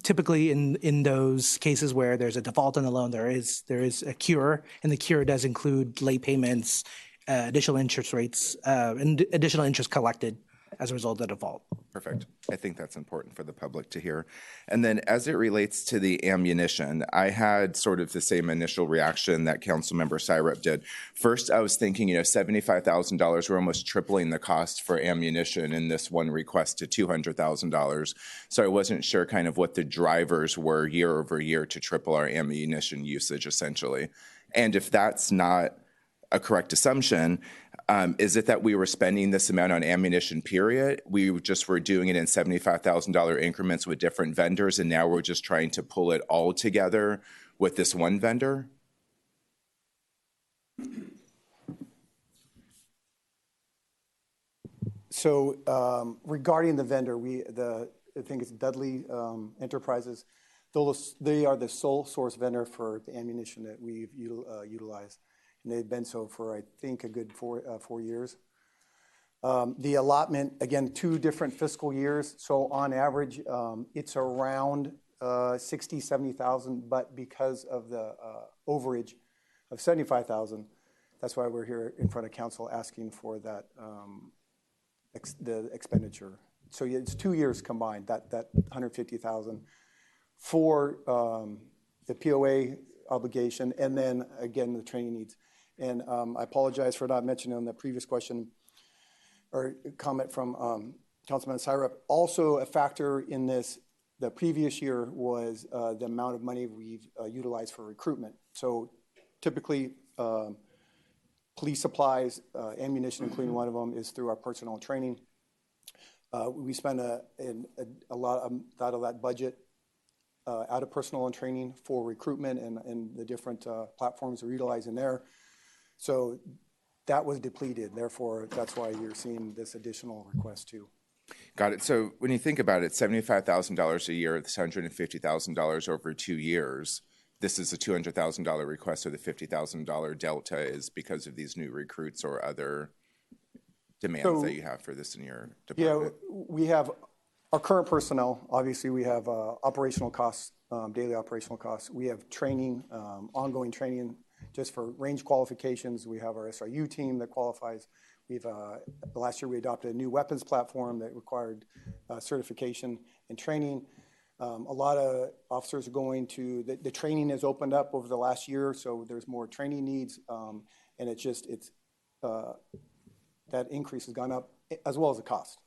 typically in those cases where there's a default on the loan, there is a cure, and the cure does include late payments, additional interest rates, and additional interest collected as a result of the default. Perfect. I think that's important for the public to hear. And then as it relates to the ammunition, I had sort of the same initial reaction that Councilmember Syrup did. First, I was thinking, $75,000, we're almost tripling the cost for ammunition in this one request to $200,000. So I wasn't sure kind of what the drivers were year over year to triple our ammunition usage, essentially. And if that's not a correct assumption, is it that we were spending this amount on ammunition, period? We just were doing it in $75,000 increments with different vendors, and now we're just trying to pull it all together with this one vendor? So regarding the vendor, I think it's Dudley Enterprises. They are the sole source vendor for the ammunition that we've utilized. And they've been so for, I think, a good 4 years. The allotment, again, 2 different fiscal years. So on average, it's around 60, 70,000, but because of the overage of 75,000, that's why we're here in front of council asking for that, the expenditure. So it's 2 years combined, that 150,000 for the POA obligation, and then again, the training needs. And I apologize for not mentioning on the previous question or comment from Councilman Syrup. Also a factor in this, the previous year was the amount of money we've utilized for recruitment. So typically police supplies, ammunition, including one of them, is through our personnel and training. We spend a lot of that budget out of personnel and training for recruitment and the different platforms we're utilizing there. So that was depleted. Therefore, that's why you're seeing this additional request too. Got it. So when you think about it, $75,000 a year, it's $150,000 over 2 years. This is a $200,000 request, so the $50,000 delta is because of these new recruits or other demands that you have for this in your department. Yeah, we have our current personnel. Obviously, we have operational costs, daily operational costs. We have training, ongoing training. Just for range qualifications, we have our SRU team that qualifies. We've last year we adopted a new weapons platform that required certification and training. A lot of officers are going to the training has opened up over the last year, so there's more training needs, and that increase has gone up as well as the cost.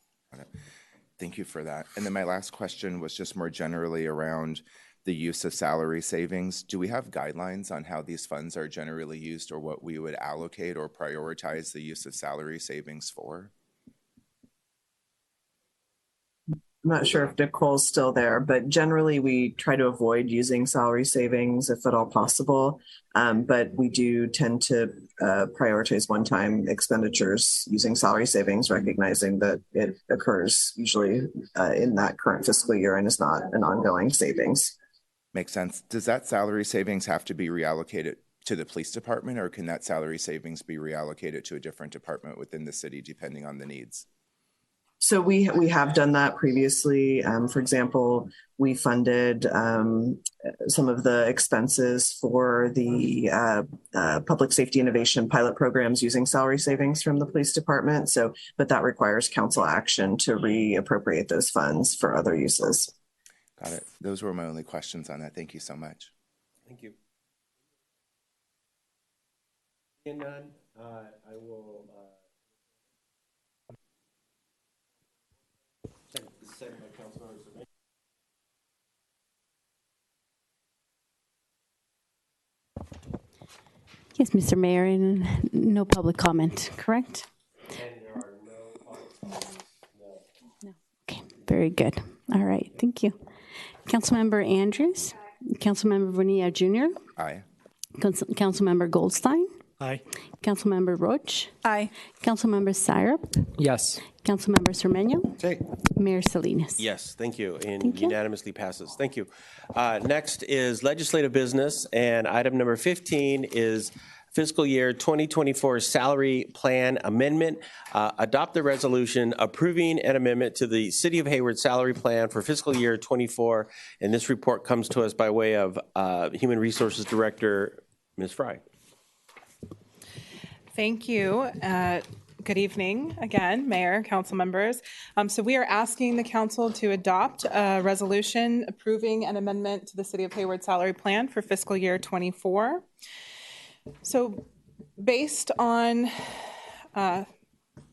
Thank you for that. And then my last question was just more generally around the use of salary savings. Do we have guidelines on how these funds are generally used or what we would allocate or prioritize the use of salary savings for? I'm not sure if Nicole's still there, but generally we try to avoid using salary savings if at all possible. But we do tend to prioritize one-time expenditures using salary savings, recognizing that it occurs usually in that current fiscal year and is not an ongoing savings. Makes sense. Does that salary savings have to be reallocated to the police department, or can that salary savings be reallocated to a different department within the city depending on the needs? So we have done that previously. For example, we funded some of the expenses for the public safety innovation pilot programs using salary savings from the police department. But that requires council action to reappropriate those funds for other uses. Got it. Those were my only questions on that. Thank you so much. Thank you. And none, I will Yes, Mr. Mayor, and no public comment, correct? And there are no public comments. No. Okay, very good. All right, thank you. Councilmember Andrews, Councilmember Bonilla Jr., Aye. Councilmember Goldstein, Aye. Councilmember Roach, Aye. Councilmember Syrup, Yes. Councilmember Cermeño, Mayor Salinas. Yes, thank you, and Thank you. unanimously passes. Thank you. Next is legislative business, and item number 15 is fiscal year 2024 salary plan amendment. Adopt the resolution approving an amendment to the City of Hayward salary plan for fiscal year 24, and this report comes to us by way of Human Resources Director, Ms. Fry. Thank you. Good evening again, Mayor, council members. So we are asking the council to adopt a resolution approving an amendment to the City of Hayward salary plan for fiscal year 24. So based on,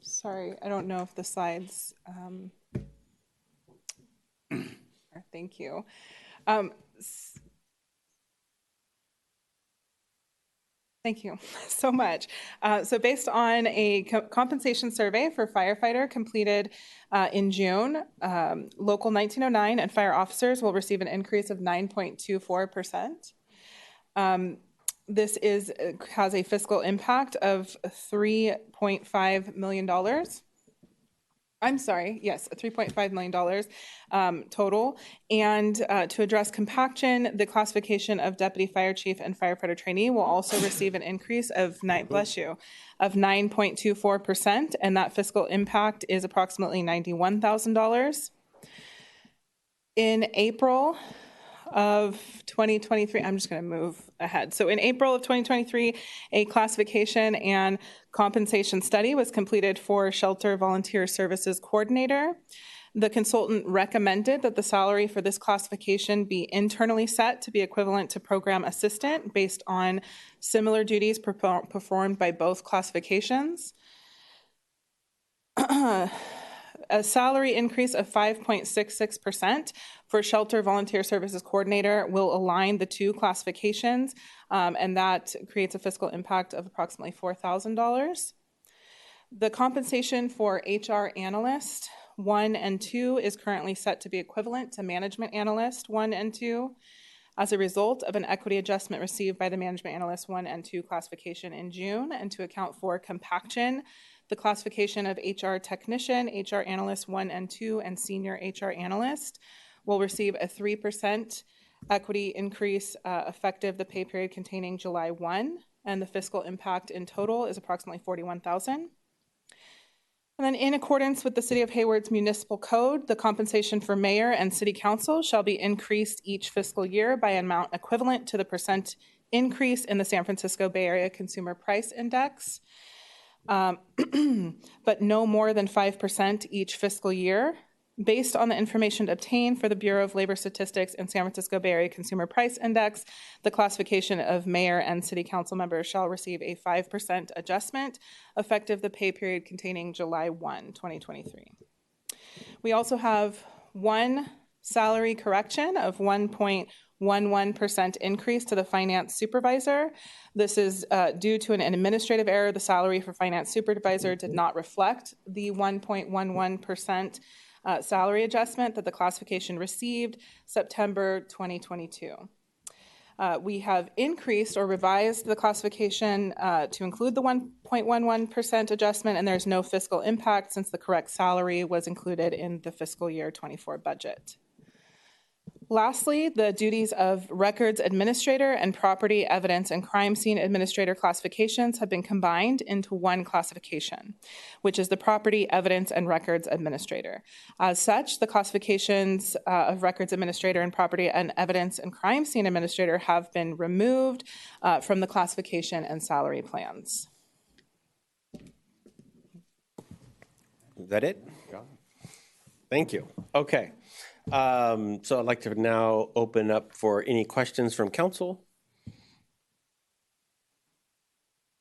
sorry, I don't know if the slides, thank you. Thank you so much. So based on a compensation survey for firefighter completed in June, Local 1909 and fire officers will receive an increase of 9.24%. This has a fiscal impact of $3.5 million. I'm sorry, yes, $3.5 million total. And to address compaction, the classification of deputy fire chief and firefighter trainee will also receive an increase of 9.24%, and that fiscal impact is approximately $91,000. In April of 2023, I'm just going to move ahead. So in April of 2023, a classification and compensation study was completed for Shelter Volunteer Services Coordinator. The consultant recommended that the salary for this classification be internally set to be equivalent to program assistant based on similar duties performed by both classifications. A salary increase of 5.66% for Shelter Volunteer Services Coordinator will align the two classifications, and that creates a fiscal impact of approximately $4,000. The compensation for HR Analyst 1 and 2 is currently set to be equivalent to Management Analyst 1 and 2 as a result of an equity adjustment received by the Management Analyst 1 and 2 classification in June, and to account for compaction, the classification of HR Technician, HR Analyst 1 and 2, and Senior HR Analyst will receive a 3% equity increase effective the pay period containing July 1, and the fiscal impact in total is approximately $41,000. And then in accordance with the City of Hayward's municipal code, the compensation for mayor and city council shall be increased each fiscal year by an amount equivalent to the percent increase in the San Francisco Bay Area Consumer Price Index. But no more than 5% each fiscal year. Based on the information obtained for the Bureau of Labor Statistics and San Francisco Bay Area Consumer Price Index, the classification of mayor and city council members shall receive a 5% adjustment effective the pay period containing July 1, 2023. We also have one salary correction of 1.11% increase to the finance supervisor. This is due to an administrative error. The salary for finance supervisor did not reflect the 1.11% salary adjustment that the classification received September 2022. We have increased or revised the classification to include the 1.11% adjustment, and there's no fiscal impact since the correct salary was included in the fiscal year 24 budget. Lastly, the duties of records administrator and property evidence and crime scene administrator classifications have been combined into one classification, which is the property evidence and records administrator. As such, the classifications of records administrator and property and evidence and crime scene administrator have been removed from the classification and salary plans. Is that it? Thank you. Okay. So I'd like to now open up for any questions from council.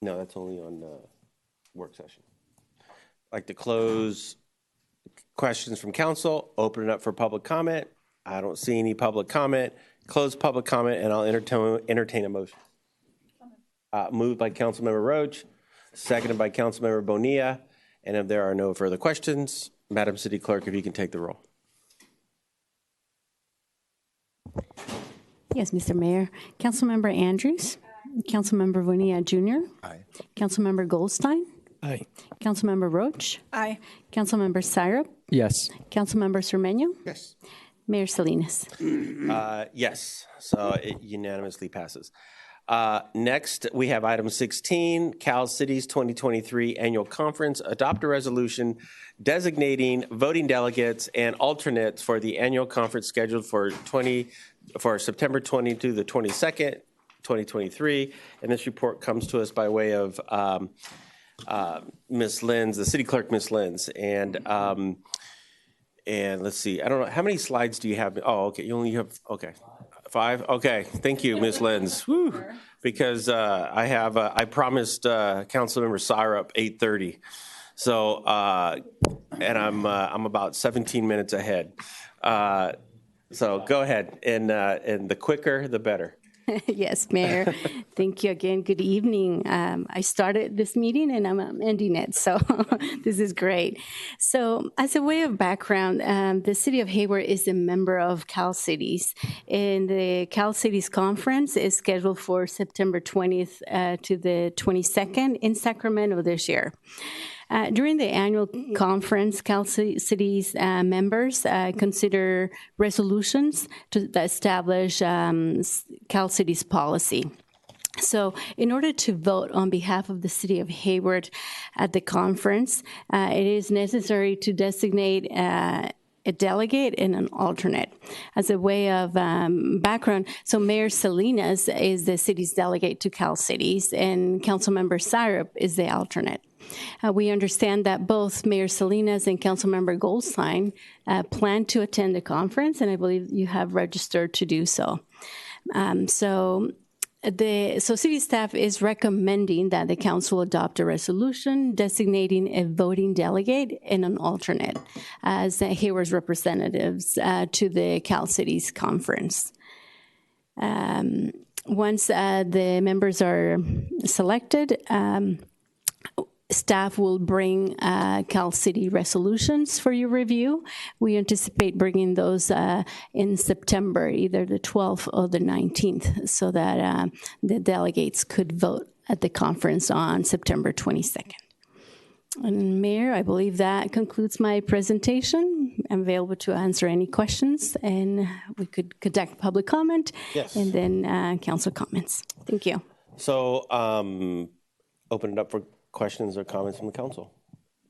No, that's only on the work session. I'd like to close questions from council, open it up for public comment. I don't see any public comment. Close public comment, and I'll entertain a motion. Moved by Councilmember Roach, seconded by Councilmember Bonilla. And if there are no further questions, Madam City Clerk, if you can take the roll. Yes, Mr. Mayor. Councilmember Andrews. Councilmember Bonilla Jr. Aye. Councilmember Goldstein. Aye. Councilmember Roach. Aye. Councilmember Syrup. Yes. Councilmember Cermeño. Yes. Mayor Salinas. Yes, so it unanimously passes. Next, we have item 16, Cal Cities 2023 Annual Conference. Adopt a resolution designating voting delegates and alternates for the annual conference scheduled for September 20 to the 22nd, 2023. And this report comes to us by way of Ms. Lenz, the city clerk, Ms. Lenz. And let's see, I don't know, how many slides do you have? Oh, okay, you only have, okay, 5? Okay, thank you, Ms. Lenz. Whew. Because I promised Councilmember Syrup 8:30. So, and I'm about 17 minutes ahead. So go ahead, and the quicker, the better. Yes, Mayor. Thank you again. Good evening. I started this meeting and I'm ending it, so this is great. So as a way of background, the City of Hayward is a member of Cal Cities, and the Cal Cities Conference is scheduled for September 20th to the 22nd in Sacramento this year. During the annual conference, Cal Cities members consider resolutions to establish Cal Cities policy. So in order to vote on behalf of the City of Hayward at the conference, it is necessary to designate a delegate and an alternate. As a way of background, so Mayor Salinas is the city's delegate to Cal Cities, and Councilmember Syrup is the alternate. We understand that both Mayor Salinas and Councilmember Goldstein plan to attend the conference, and I believe you have registered to do so. So city staff is recommending that the council adopt a resolution designating a voting delegate and an alternate as Hayward's representatives to the Cal Cities Conference. Once the members are selected, staff will bring Cal City resolutions for your review. We anticipate bringing those in September, either the 12th or the 19th, so that the delegates could vote at the conference on September 22nd. And Mayor, I believe that concludes my presentation. I'm available to answer any questions, and we could conduct public comment. Yes. And then council comments. Thank you. So open it up for questions or comments from the council.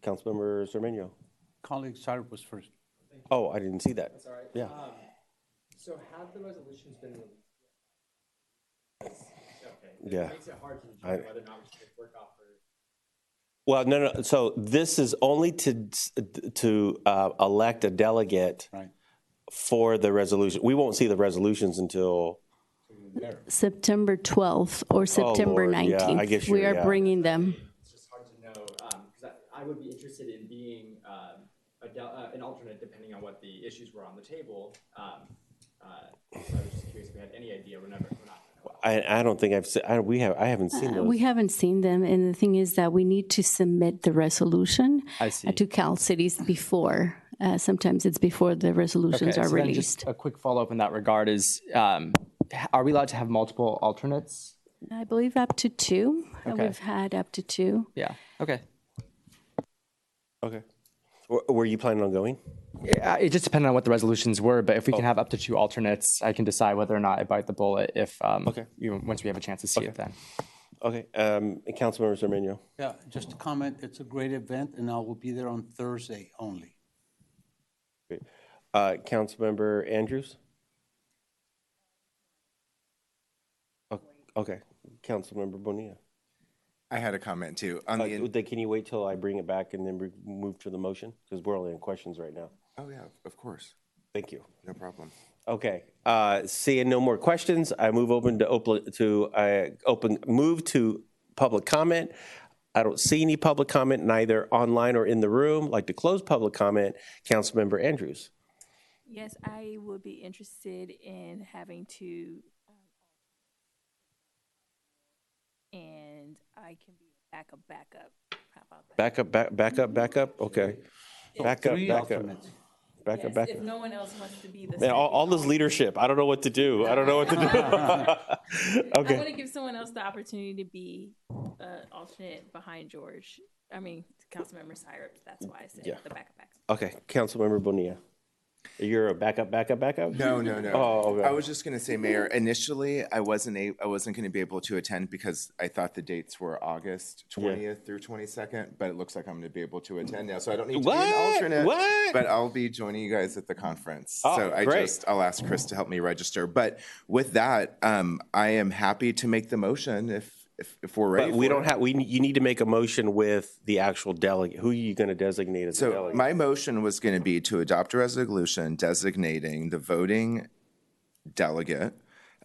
Councilmember Cermeño. Colleague Syrup was first. Oh, I didn't see that. That's all right. Yeah. So have the resolutions been released? Okay. Yeah. It makes it hard to determine whether or not we should work off for. Well, no. So this is only to elect a delegate for the resolution. We won't see the resolutions until September 12th or September Lord. 19th. Yeah, I guess we are bringing them. It's just hard to know because I would be interested in being an alternate depending on what the issues were on the table. So I was just curious if we had any idea. We're not. I don't think I've seen. I haven't seen those. We haven't seen them, and the thing is that we need to submit the resolution to Cal Cities before. Sometimes it's before the resolutions are released. Just a quick follow-up in that regard is, are we allowed to have multiple alternates? I believe up to 2. Okay. We've had up to 2. Yeah. Okay. Okay. Were you planning on going? It just depended on what the resolutions were, but if we can have up to 2 alternates, I can decide whether or not I bite the bullet if once we have a chance to see it then. Okay. Councilmember Cermeño. Yeah, just a comment. It's a great event, and I will be there on Thursday only. Great. Councilmember Andrews. Okay. Councilmember Bonilla. I had a comment too. Can you wait till I bring it back and then move to the motion? Because we're only in questions right now. Oh yeah, of course. Thank you. No problem. Okay. Seeing no more questions, I move to public comment. I don't see any public comment, neither online or in the room. I'd like to close public comment. Councilmember Andrews. Yes, I would be interested in having to and I can be backup. How about that? Backup. Okay. Backup. Three alternates. Backup. Yes, if no one else wants to be the Man, all this leadership. I don't know what to do. I want to give someone else the opportunity to be alternate behind George. I mean, Councilmember Syrup. That's why I said the backup. Okay, Councilmember Bonilla. You're a backup? No. Oh, okay. I was just going to say, Mayor, initially I wasn't going to be able to attend because I thought the dates were August 20th through 22nd, but it looks like I'm going to be able to attend now. So I don't need to be an alternate, but I'll be joining you guys at the conference. Oh, so I'll ask Chris to help me register. But with that, I am happy to make the motion if we're ready. But we don't have. You need to make a motion with the actual delegate. Who are you going to designate as the delegate? My motion was going to be to adopt a resolution designating the voting delegate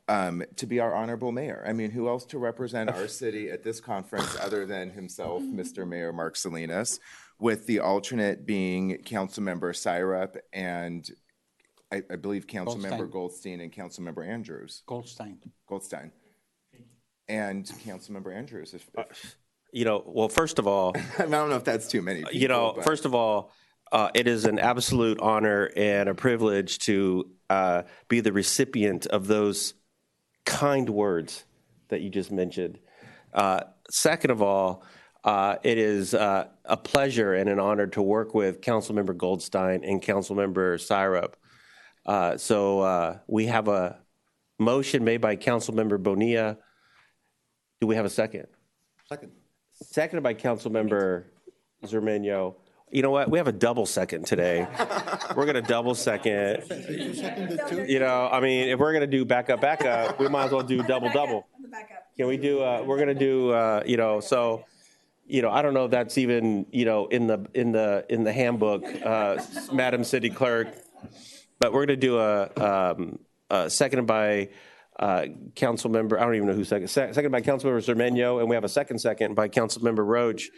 to be our honorable mayor. I mean, who else to represent our city at this conference other than himself, Mr. Mayor Mark Salinas, with the alternate being Councilmember Syrup and I believe Councilmember Goldstein and Councilmember Andrews. Goldstein. And Councilmember Andrews. Well, first of all, I don't know if that's too many people. First of all, it is an absolute honor and a privilege to be the recipient of those kind words that you just mentioned. Second of all, it is a pleasure and an honor to work with Councilmember Goldstein and Councilmember Syrup. So we have a motion made by Councilmember Bonilla. Do we have a second? Seconded by Councilmember Zermeño. You know what? We have a double second today. We're going to double second. I mean, if we're going to do backup, we might as well do double. Can we do? We're going to do. I don't know if that's even in the handbook, Madam City Clerk, but we're going to do a seconded by. Councilmember, I don't even know who second by Councilmember Zermeño, and we have a second by Councilmember Roach.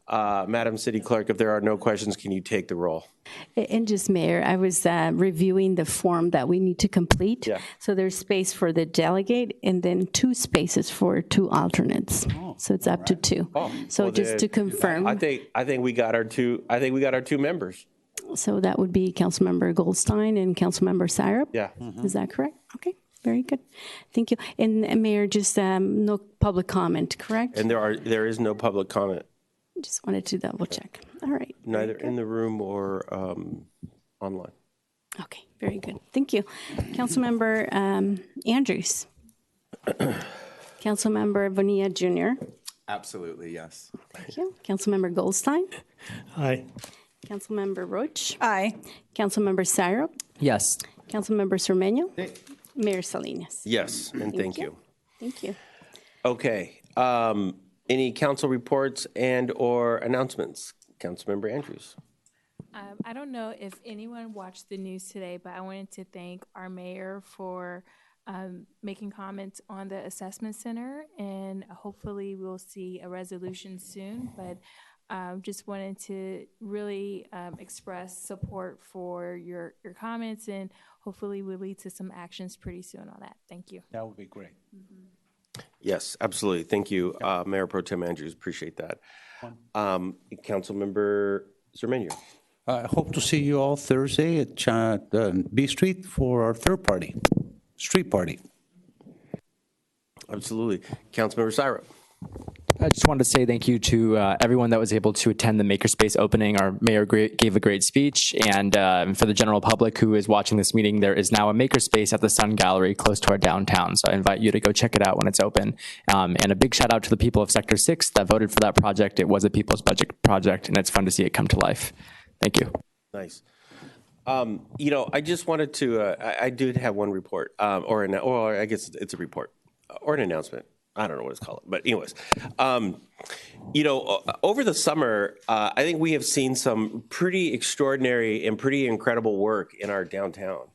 Madam City Clerk, if there are no questions, can you take the roll? And just, Mayor, I was reviewing the form that we need to complete. Yeah. So there's space for the delegate and then 2 spaces for 2 alternates. So it's up to 2. So just to confirm. I think we got our 2. I think we got our 2 members. So that would be Councilmember Goldstein and Councilmember Syrup. Yeah. Is that correct? Okay. Very good. Thank you. And Mayor, just no public comment, correct? And there is no public comment. Just wanted to double check. All right. Neither in the room or online. Okay, very good. Thank you. Councilmember Andrews. Councilmember Bonilla Jr. Absolutely, yes. Thank you. Councilmember Goldstein. Aye. Councilmember Roach. Aye. Councilmember Syrup. Yes. Councilmember Zermeño. Mayor Salinas. Yes, and thank you. Thank you. Okay. Any council reports and or announcements? Councilmember Andrews. I don't know if anyone watched the news today, but I wanted to thank our mayor for making comments on the assessment center, and hopefully we'll see a resolution soon. But just wanted to really express support for your comments, and hopefully will lead to some actions pretty soon on that. Thank you. That would be great. Yes, absolutely. Thank you, Mayor Pro Tem Andrews. Appreciate that. Councilmember Zermeño. I hope to see you all Thursday at B Street for our street party. Absolutely. Councilmember Syrup. I just wanted to say thank you to everyone that was able to attend the Makerspace opening. Our mayor gave a great speech, and for the general public who is watching this meeting, there is now a Makerspace at the Sun Gallery close to our downtown, so I invite you to go check it out when it's open. And a big shout out to the people of Sector 6 that voted for that project. It was a people's budget project, and it's fun to see it come to life. Thank you. Nice. I just wanted to, I did have one report, or I guess it's a report, or an announcement. I don't know what it's called, but anyways, over the summer, I think we have seen some pretty extraordinary and pretty incredible work in our downtown.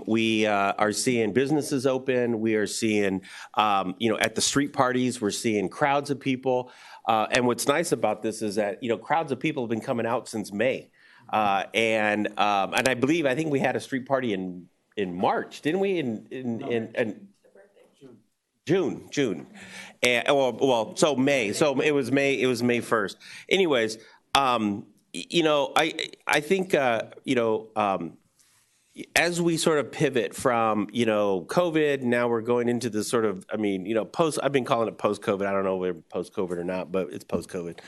We are seeing businesses open. We are seeing, at the street parties, we're seeing crowds of people. And what's nice about this is that, crowds of people have been coming out since May. And I think we had a street party in March, didn't we? June. And, so May. So it was May 1st. Anyways, I think, as we sort of pivot from, COVID, now we're going into this sort of, I've been calling it post-COVID. I don't know if we're post-COVID or not, but it's post-COVID.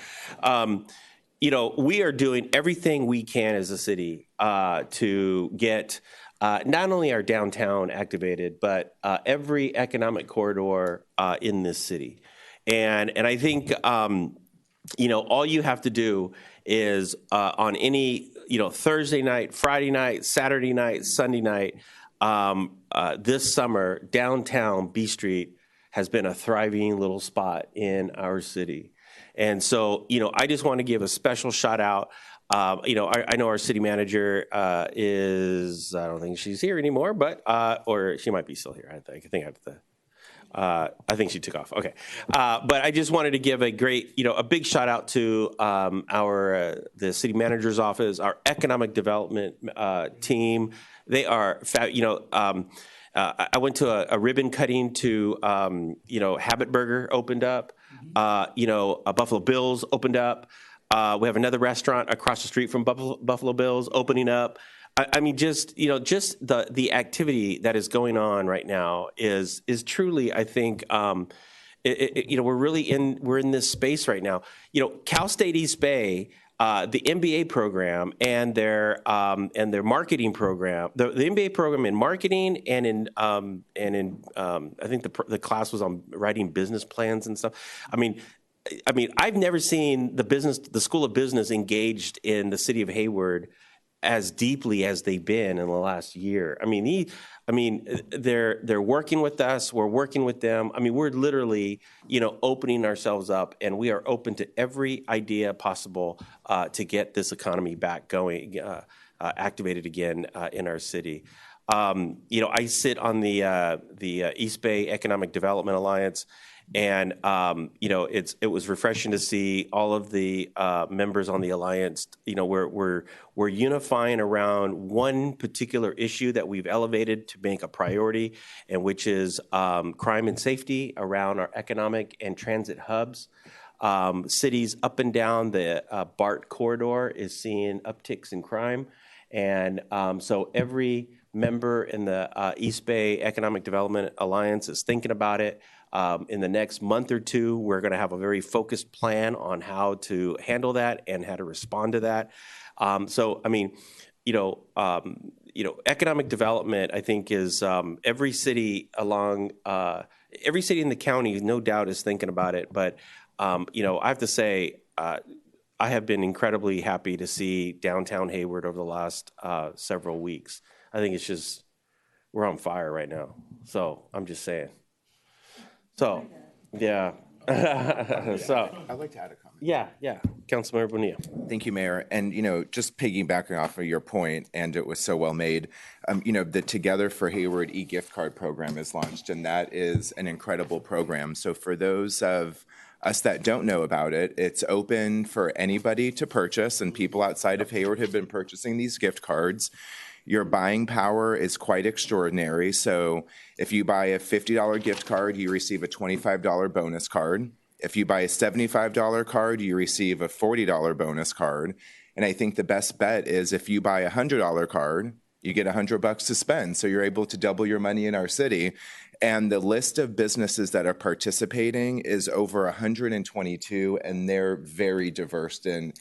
We are doing everything we can as a city to get not only our downtown activated, but every economic corridor in this city. And I think, all you have to do is on any, Thursday night, Friday night, Saturday night, Sunday night, this summer, downtown B Street has been a thriving little spot in our city. And so, I just want to give a special shout out. I know our city manager I don't think she's here anymore, but, or she might be still here. I think she took off. Okay. But I just wanted to give a big shout out to the city manager's office, our economic development team. They are, I went to a ribbon cutting to, Habit Burger opened up, Buffalo Bills opened up. We have another restaurant across the street from Buffalo Bills opening up. Just the activity that is going on right now is truly, I think, we're in this space right now. Cal State East Bay, the MBA program and their marketing program, the MBA program in marketing and in I think the class was on writing business plans and stuff. I've never seen the School of Business engaged in the city of Hayward as deeply as they've been in the last year. They're working with us. We're working with them. We're literally, opening ourselves up, and we are open to every idea possible to get this economy back going, activated again in our city. I sit on the East Bay Economic Development Alliance. And, it was refreshing to see all of the members on the alliance. We're unifying around one particular issue that we've elevated to make a priority, and which is crime and safety around our economic and transit hubs. Cities up and down the BART corridor is seeing upticks in crime. And so every member in the East Bay Economic Development Alliance is thinking about it. In the next month or two, we're going to have a very focused plan on how to handle that and how to respond to that. Economic development, I think, is every city in the county, no doubt, is thinking about it. But I have to say, I have been incredibly happy to see downtown Hayward over the last several weeks. I think it's just, we're on fire right now. So I'm just saying. So, yeah. I'd like to add a comment. Yeah. Councilmember Bonilla. Thank you, Mayor. And, just piggybacking off of your point, and it was so well made, the Together for Hayward e-gift card program is launched, and that is an incredible program. So for those of us that don't know about it, it's open for anybody to purchase, and people outside of Hayward have been purchasing these gift cards. Your buying power is quite extraordinary. So if you buy a $50 gift card, you receive a $25 bonus card. If you buy a $75 card, you receive a $40 bonus card. And I think the best bet is if you buy a $100 card, you get $100 to spend. So you're able to double your money in our city. And the list of businesses that are participating is over 122, and they're very diverse. And,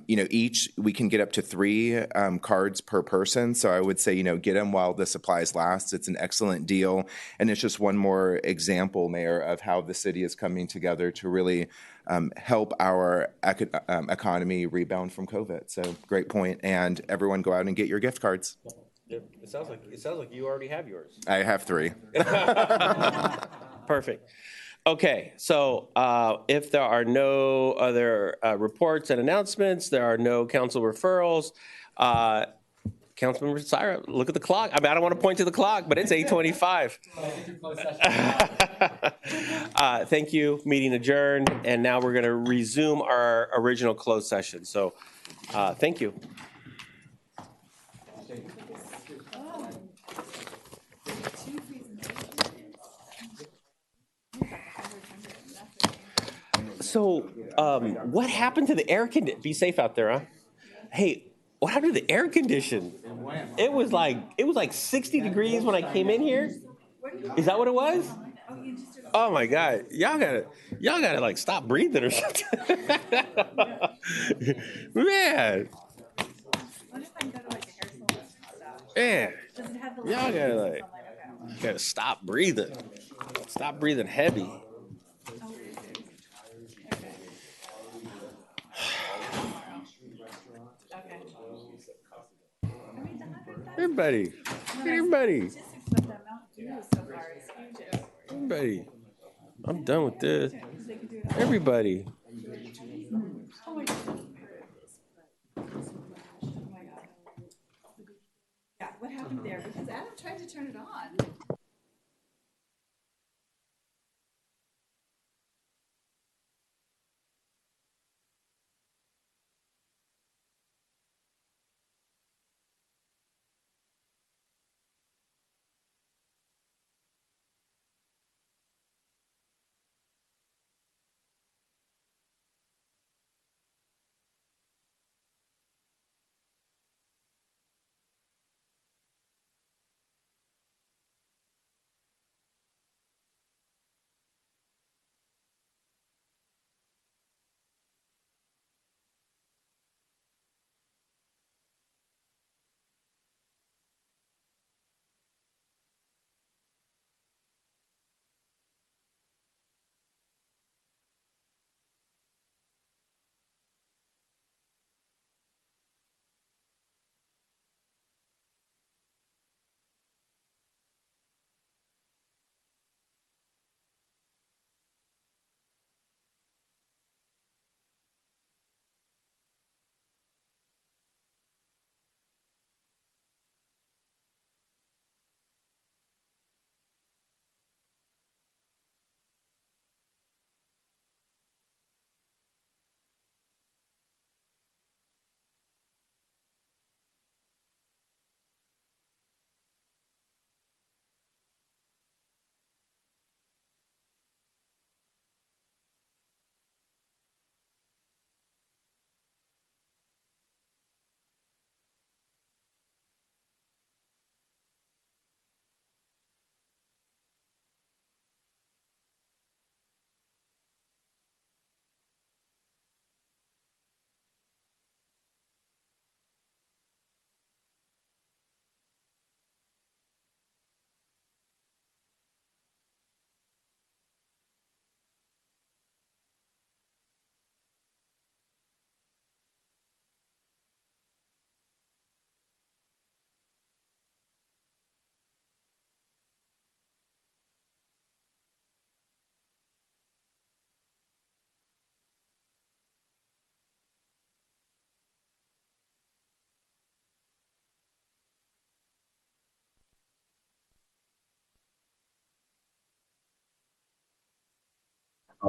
each, we can get up to 3 cards per person. So I would say, get them while the supplies last. It's an excellent deal. And it's just one more example, Mayor, of how the city is coming together to really help our economy rebound from COVID. So great point. And everyone go out and get your gift cards. It sounds like you already have yours. I have 3. Perfect. Okay, so if there are no other reports and announcements, there are no council referrals. Councilmember Syra, look at the clock. I don't want to point to the clock, but it's 8:25. Thank you. Meeting adjourned, and now we're going to resume our original closed session. So, thank you. So, what happened to the air condition? Be safe out there, huh? Hey, what happened to the air condition? It was like 60 degrees when I came in here. Is that what it was? Oh my God, y'all gotta like stop breathing or something. Man, man, y'all gotta stop breathing. Stop breathing heavy. Everybody, everybody, everybody. I'm done with this. Everybody. Yeah, what happened there? Because Adam tried to turn it on.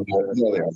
There they are.